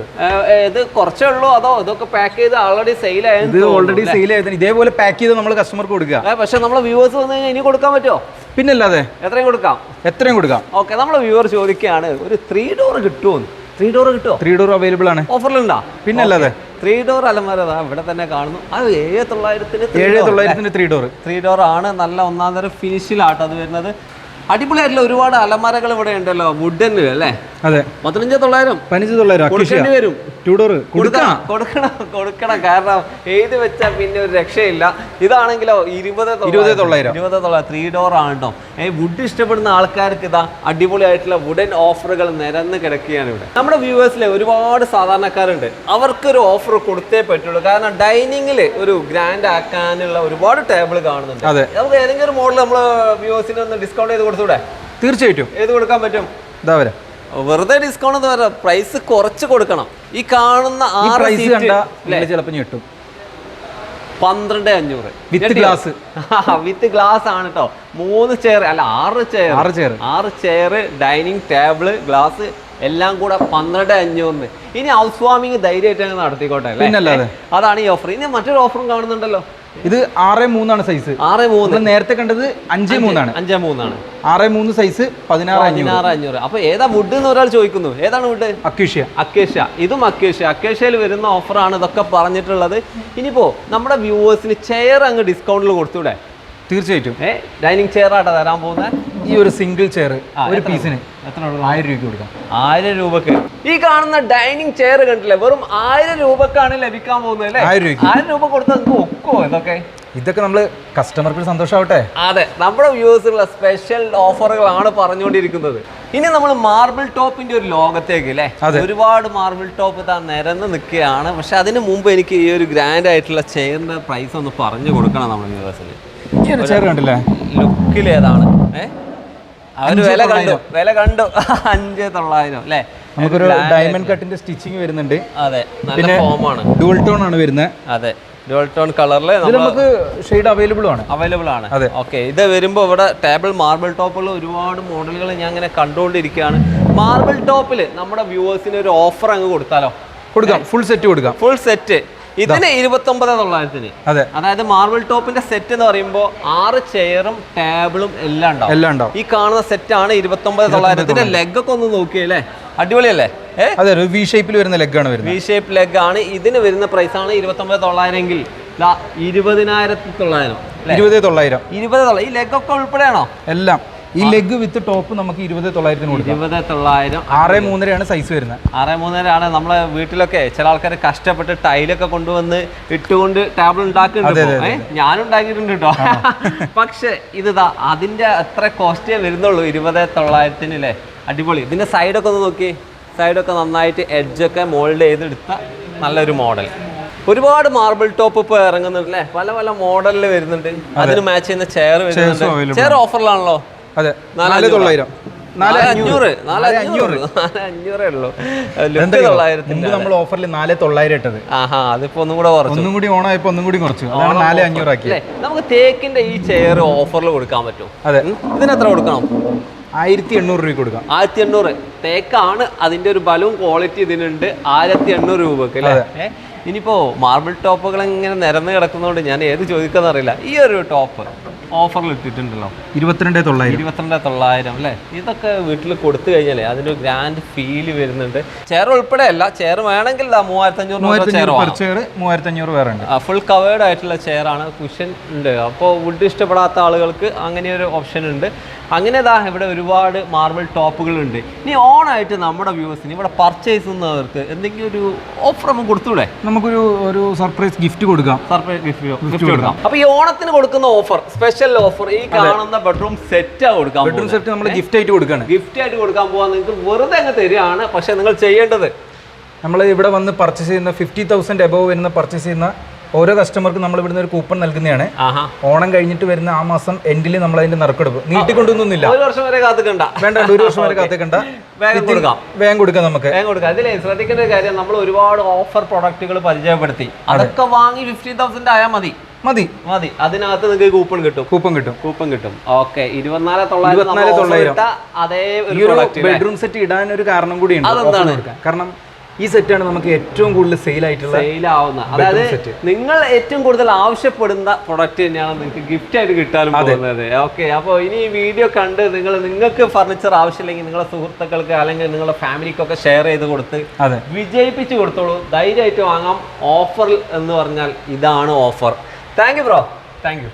ഇത് കുറച്ചേ ഉള്ളൂ അതോ ഇതൊക്കെ പാക്ക് ചെയ്ത് ഓൾറെഡി സെയിൽ ആയത്? ഓൾറെഡി സെയിൽ ആയത്. ഇതേപോലെ പാക്ക് ചെയ്ത് നമ്മൾ കസ്റ്റമർക്ക് കൊടുക്കുക. പക്ഷെ നമ്മളെ വ്യൂവേഴ്സ് വന്നു കഴിഞ്ഞാൽ ഇനി കൊടുക്കാൻ പറ്റുമോ? പിന്നല്ലാതെ എത്രയും കൊടുക്കാം. ഓക്കെ, നമ്മളെ വ്യൂവർ ചോദിക്കുകയാണ് ഒരു 3 ഡോർ കിട്ടുമോ? 3 ഡോർ കിട്ടുമോ? 3 ഡോർ അവൈലബിൾ ആണ്. ഓഫറിലുണ്ടോ? പിന്നല്ലാതെ 3 ഡോർ അലമാര ഇവിടെ തന്നെ കാണുന്നു. അത് 7,900 3 ഡോർ ആണ്. നല്ല ഒന്നാം തരം ഫിനിഷിലാട്ടോ അത് വരുന്നത്. അടിപൊളിയായിട്ടുള്ള ഒരുപാട് അലമാരകൾ ഇവിടെ ഉണ്ടല്ലോ, വുഡൻ അല്ലേ. അതെ, 15,900 കൊടുക്കേണ്ടി വരും. 2 ഡോർ കൊടുക്കണം. കാരണം എഴുതി വെച്ചാൽ പിന്നെ ഒരു രക്ഷയില്ല. ഇതാണെങ്കിലോ 20,900 3 ഡോർ ആണ് കേട്ടോ. വുഡ് ഇഷ്ടപ്പെടുന്ന ആൾക്കാർക്ക് ഇതാ അടിപൊളിയായിട്ടുള്ള വുഡൻ ഓഫറുകൾ നിരന്ന് കിടക്കുകയാണ് ഇവിടെ. നമ്മുടെ വ്യൂവേഴ്സിലെ ഒരുപാട് സാധാരണക്കാരുണ്ട്. അവർക്കൊരു ഓഫർ കൊടുത്തേ പറ്റുള്ളൂ. കാരണം ഡൈനിങ്ങിൽ ഒരു ഗ്രാൻഡ് ആക്കാനുള്ള ഒരുപാട് ടേബിൾ കാണുന്നുണ്ട്. നമുക്ക് ഏതെങ്കിലും ഒരു മോഡൽ നമ്മൾ വ്യൂവേഴ്സിന് ഒന്ന് ഡിസ്കൗണ്ട് ചെയ്ത് കൊടുത്തൂടെ? തീർച്ചയായിട്ടും. ഏത് കൊടുക്കാൻ പറ്റും? വെറുതെ ഡിസ്കൗണ്ട് എന്ന് പറയാം, പ്രൈസ് കുറച്ച് കൊടുക്കണം. ഈ കാണുന്ന 6 ചിലപ്പോൾ ഞെട്ടും. 12,500 വിത്ത് ഗ്ലാസ് ആണ് കേട്ടോ. 3 ചെയർ അല്ല 6 ചെയർ ഡൈനിങ് ടേബിള്, ഗ്ലാസ് എല്ലാം കൂടെ 12,500. ഇനി ഹൗസ് വാമിങ് ധൈര്യമായിട്ട് നടത്തിക്കോട്ടെ അല്ലേ? അതാണ് ഈ ഓഫർ. ഇനി മറ്റൊരു ഓഫറും കാണുന്നുണ്ടല്ലോ. ഇത് 6.3 സൈസ്. 6.3. നേരത്തെ കണ്ടത് 5.3. 6.3 സൈസ് 16,500. അപ്പൊ ഏതാ വുഡ് എന്ന് ഒരാൾ ചോദിക്കുന്നു. ഏതാണ് വുഡ്? അക്കേഷ്യ. ഇതും അക്കേഷ്യയിൽ വരുന്ന ഓഫറാണ് ഇതൊക്കെ പറഞ്ഞിട്ടുള്ളത്. ഇനിയിപ്പോ നമ്മുടെ വ്യൂവേഴ്സിന് ചെയർ അങ്ങ് ഡിസ്കൗണ്ടിൽ കൊടുത്തൂടെ? തീർച്ചയായിട്ടും. ഡൈനിങ് ചെയർ ആട്ടോ തരാൻ പോകുന്നത്. ഈ ഒരു സിംഗിൾ ചെയർ ഒരു പീസിന് എത്ര? 1000 രൂപയ്ക്ക് കൊടുക്കാം. 1000 രൂപക്ക് ഈ കാണുന്ന ഡൈനിങ് ചെയർ കണ്ടില്ലേ? വെറും 1000 രൂപക്കാണ് ലഭിക്കാൻ പോകുന്നത് അല്ലേ? 1000 രൂപ കൊടുത്താൽ നിങ്ങൾക്ക് ഒക്കുമോ ഇതൊക്കെ? നമ്മൾ കസ്റ്റമർക്ക് സന്തോഷമാവട്ടെ. അതെ, നമ്മുടെ വ്യൂവേഴ്സിനുള്ള സ്പെഷ്യൽ ഓഫറുകളാണ് പറഞ്ഞുകൊണ്ടിരിക്കുന്നത്. ഇനി നമ്മൾ മാർബിൾ ടോപ്പിന്റെ ഒരു ലോകത്തേക്ക് അല്ലേ? ഒരുപാട് മാർബിൾ ടോപ്പ് ഇതാ നിരന്ന് നിൽക്കുകയാണ്. പക്ഷെ അതിന് മുമ്പ് എനിക്ക് ഈ ഒരു ഗ്രാൻഡ് ആയിട്ടുള്ള ചെയറിന്റെ പ്രൈസ് ഒന്ന് പറഞ്ഞു കൊടുക്കണം നമ്മുടെ വ്യൂവേഴ്സിന്. ചെയർ കണ്ടില്ലേ? ലുക്കിൽ ഏതാണ്? അവര് വില കണ്ടു 5,900 അല്ലേ? നമുക്കൊരു ഡയമണ്ട് കട്ടിന്റെ സ്റ്റിച്ചിങ് വരുന്നുണ്ട്. അതെ, നല്ല ഫോമാണ്. ഡുവൽ ടോൺ ആണ് വരുന്നത്. അതെ, ഡുവൽ ടോൺ കളറിൽ നമുക്ക് ഷെയ്ഡ് അവൈലബിൾ ആണ്. അതെ, ഓക്കെ. ഇത് വരുമ്പോൾ ഇവിടെ ടേബിൾ മാർബിൾ ടോപ്പുകൾ ഒരുപാട് മോഡലുകൾ ഞാൻ ഇങ്ങനെ കണ്ടുകൊണ്ടിരിക്കുകയാണ്. മാർബിൾ ടോപ്പിൽ നമ്മുടെ വ്യൂവേഴ്സിന് ഒരു ഓഫർ അങ്ങ് കൊടുത്താലോ? കൊടുക്കാം. Full set. ഇതിന് 29,900. അതായത് മാർബിൾ ടോപ്പിന്റെ സെറ്റ് എന്ന് പറയുമ്പോൾ 6 ചെയറും ടേബിളും എല്ലാം ഉണ്ടാവും. ഈ കാണുന്ന സെറ്റാണ് 29,900. ലെഗ് ഒക്കെ ഒന്ന് നോക്കിയല്ലേ? അടിപൊളിയല്ലേ? അതെ, വി ഷേപ്പിൽ വരുന്ന ലെഗ് ആണ്. വി ഷേപ്പ് ലെഗ് ആണ്. ഇതിന് വരുന്ന പ്രൈസ് ആണ് 29,900 എങ്കിൽ 20,900. 20,900. ഈ ലെഗ് ഒക്കെ ഉൾപ്പെടെയാണോ? എല്ലാം. ഈ ലെഗ് വിത്ത് ടോപ്പ് നമുക്ക് 20,900 കൊടുക്കാം. 20,900. 6.3 സൈസ് വരുന്നത്. 6.3 നമ്മളെ വീട്ടിലൊക്കെ ചില ആൾക്കാർ കഷ്ടപ്പെട്ട് ടൈലൊക്കെ കൊണ്ടുവന്ന് ഇട്ടുകൊണ്ട് ടേബിൾ ഉണ്ടാക്കുന്നുണ്ട്. ഞാനും ഉണ്ടാക്കിയിട്ടുണ്ട് കേട്ടോ. പക്ഷെ ഇതാ അതിന്റെ അത്ര കോസ്റ്റേ വരുന്നുള്ളൂ 20,900 അല്ലേ? അടിപൊളി. ഇതിന്റെ സൈഡൊക്കെ ഒന്ന് നോക്കി. സൈഡൊക്കെ നന്നായിട്ട് എഡ്ജൊക്കെ മോൾഡ് ചെയ്തെടുത്ത നല്ലൊരു മോഡൽ. ഒരുപാട് മാർബിൾ ടോപ്പ് ഇപ്പോൾ ഇറങ്ങുന്നുണ്ട് അല്ലേ? പല മോഡലിൽ വരുന്നുണ്ട്. അതിന് മാച്ച് ചെയ്യുന്ന ചെയർ വരുന്നുണ്ട്. ചെയർ ഓഫറിലാണല്ലോ. അതെ, 4,900. 4,500 നമ്മൾ ഓഫറിൽ 4,900 ഇട്ടത്. അതിപ്പോ ഒന്നും കൂടി ഓണായപ്പോ ഒന്നും കൂടി കുറച്ചു. 4,500 ആക്കി. നമുക്ക് തേക്കിന്റെ ഈ ചെയർ ഓഫറിൽ കൊടുക്കാൻ പറ്റും. അതെ. ഇതിന് എത്ര കൊടുക്കണം? 1,800 രൂപ കൊടുക്കാം. 1,800. തേക്കാണ്. അതിന്റെ ഒരു ബലവും ക്വാളിറ്റി ഇതിനുണ്ട്. 1,800 രൂപക്ക് അല്ലേ? ഇനിയിപ്പോ മാർബിൾ ടോപ്പുകൾ ഇങ്ങനെ നിരന്ന് കിടക്കുന്നതുകൊണ്ട് ഞാൻ ഏത് ചോദിക്കാന്ന് അറിയില്ല. ഈ ഒരു ടോപ്പ് ഓഫറിൽ ഇട്ടിട്ടുണ്ടല്ലോ 22,900 അല്ലേ? ഇതൊക്കെ വീട്ടിൽ കൊടുത്തു കഴിഞ്ഞാലേ അതിന്റെ ഗ്രാൻഡ് ഫീല് വരുന്നുണ്ട്. ചെയർ ഉൾപ്പെടെ അല്ല, ചെയർ വേണമെങ്കിൽ 3,500 വേറെ ഉണ്ട്. ഫുൾ കവേർഡ് ആയിട്ടുള്ള ചെയർ ആണ്. കുഷൻ ഉണ്ട്. അപ്പോൾ വുഡ് ഇഷ്ടപ്പെടാത്ത ആളുകൾക്ക് അങ്ങനെ ഒരു ഓപ്ഷൻ ഉണ്ട്. അങ്ങനെ ഇവിടെ ഒരുപാട് മാർബിൾ ടോപ്പുകൾ ഉണ്ട്. ഇനി ഓണായിട്ട് നമ്മുടെ വ്യൂവേഴ്സിന് ഇവിടെ പർച്ചേസ് ചെയ്യുന്നവർക്ക് എന്തെങ്കിലും ഒരു ഓഫർ നമുക്ക് കൊടുത്തൂടെ? നമുക്കൊരു സർപ്രൈസ് ഗിഫ്റ്റ് കൊടുക്കാം. അപ്പൊ ഈ ഓണത്തിന് കൊടുക്കുന്ന ഓഫർ, സ്പെഷ്യൽ ഓഫർ, ഈ കാണുന്ന ബെഡ്റൂം സെറ്റ് കൊടുക്കാം. ബെഡ്റൂം സെറ്റ് നമ്മൾ ഗിഫ്റ്റ് ആയിട്ട് കൊടുക്കാൻ പോകാൻ നിങ്ങൾക്ക് വെറുതെ അങ്ങ് തരികയാണ്. പക്ഷെ നിങ്ങൾ ചെയ്യേണ്ടത്, നമ്മൾ ഇവിടെ വന്ന് പർച്ചേസ് ചെയ്യുന്ന 50,000 എബവ് വരുന്ന പർച്ചേസ് ചെയ്യുന്ന ഓരോ കസ്റ്റമർക്കും നമ്മൾ ഇവിടുന്ന് ഒരു കൂപ്പൺ നൽകുന്നതാണ്. ഓണം കഴിഞ്ഞിട്ട് വരുന്ന ആ മാസം എൻഡിൽ നമ്മൾ അതിന്റെ നറുക്കെടുപ്പ് നീട്ടിക്കൊണ്ടൊന്നുമില്ല. 1 വർഷം വരെ കാത്തിക്കണ്ട. വേണ്ട, 1 വർഷം വരെ കാത്തിക്കണ്ട. വേഗം കൊടുക്കാം. നമുക്ക് അതിലെ ശ്രദ്ധിക്കേണ്ട ഒരു കാര്യം, നമ്മൾ ഒരുപാട് ഓഫർ പ്രൊഡക്റ്റുകൾ പരിചയപ്പെടുത്തി. അതൊക്കെ വാങ്ങി 50,000 ആയാൽ മതി. അതിനകത്ത് നിങ്ങൾക്ക് കൂപ്പൺ കിട്ടും. ഓക്കെ, 24,900. അതേ ബെഡ്റൂം സെറ്റ് ഇടാൻ ഒരു കാരണം കൂടിയുണ്ട്. അതെന്താണ്? കാരണം ഈ സെറ്റാണ് നമുക്ക് ഏറ്റവും കൂടുതൽ സെയിൽ ആവുന്ന. അതായത് നിങ്ങൾ ഏറ്റവും കൂടുതൽ ആവശ്യപ്പെടുന്ന പ്രൊഡക്റ്റ് തന്നെയാണ് നിങ്ങൾക്ക് ഗിഫ്റ്റ് ആയിട്ട് കിട്ടാനും പോകുന്നത്. ഓക്കെ, അപ്പോൾ ഇനി ഈ വീഡിയോ കണ്ട് നിങ്ങൾക്ക് ഫർണിച്ചർ ആവശ്യമില്ലെങ്കിൽ നിങ്ങളുടെ സുഹൃത്തുക്കൾക്ക് അല്ലെങ്കിൽ നിങ്ങളുടെ ഫാമിലിക്കൊക്കെ ഷെയർ ചെയ്ത് കൊടുത്ത് വിജയിപ്പിച്ച് കൊടുത്തോളൂ. ധൈര്യമായിട്ട് വാങ്ങാം. ഓഫർ എന്ന് പറഞ്ഞാൽ ഇതാണ് offer. Thank you bro. Thank you.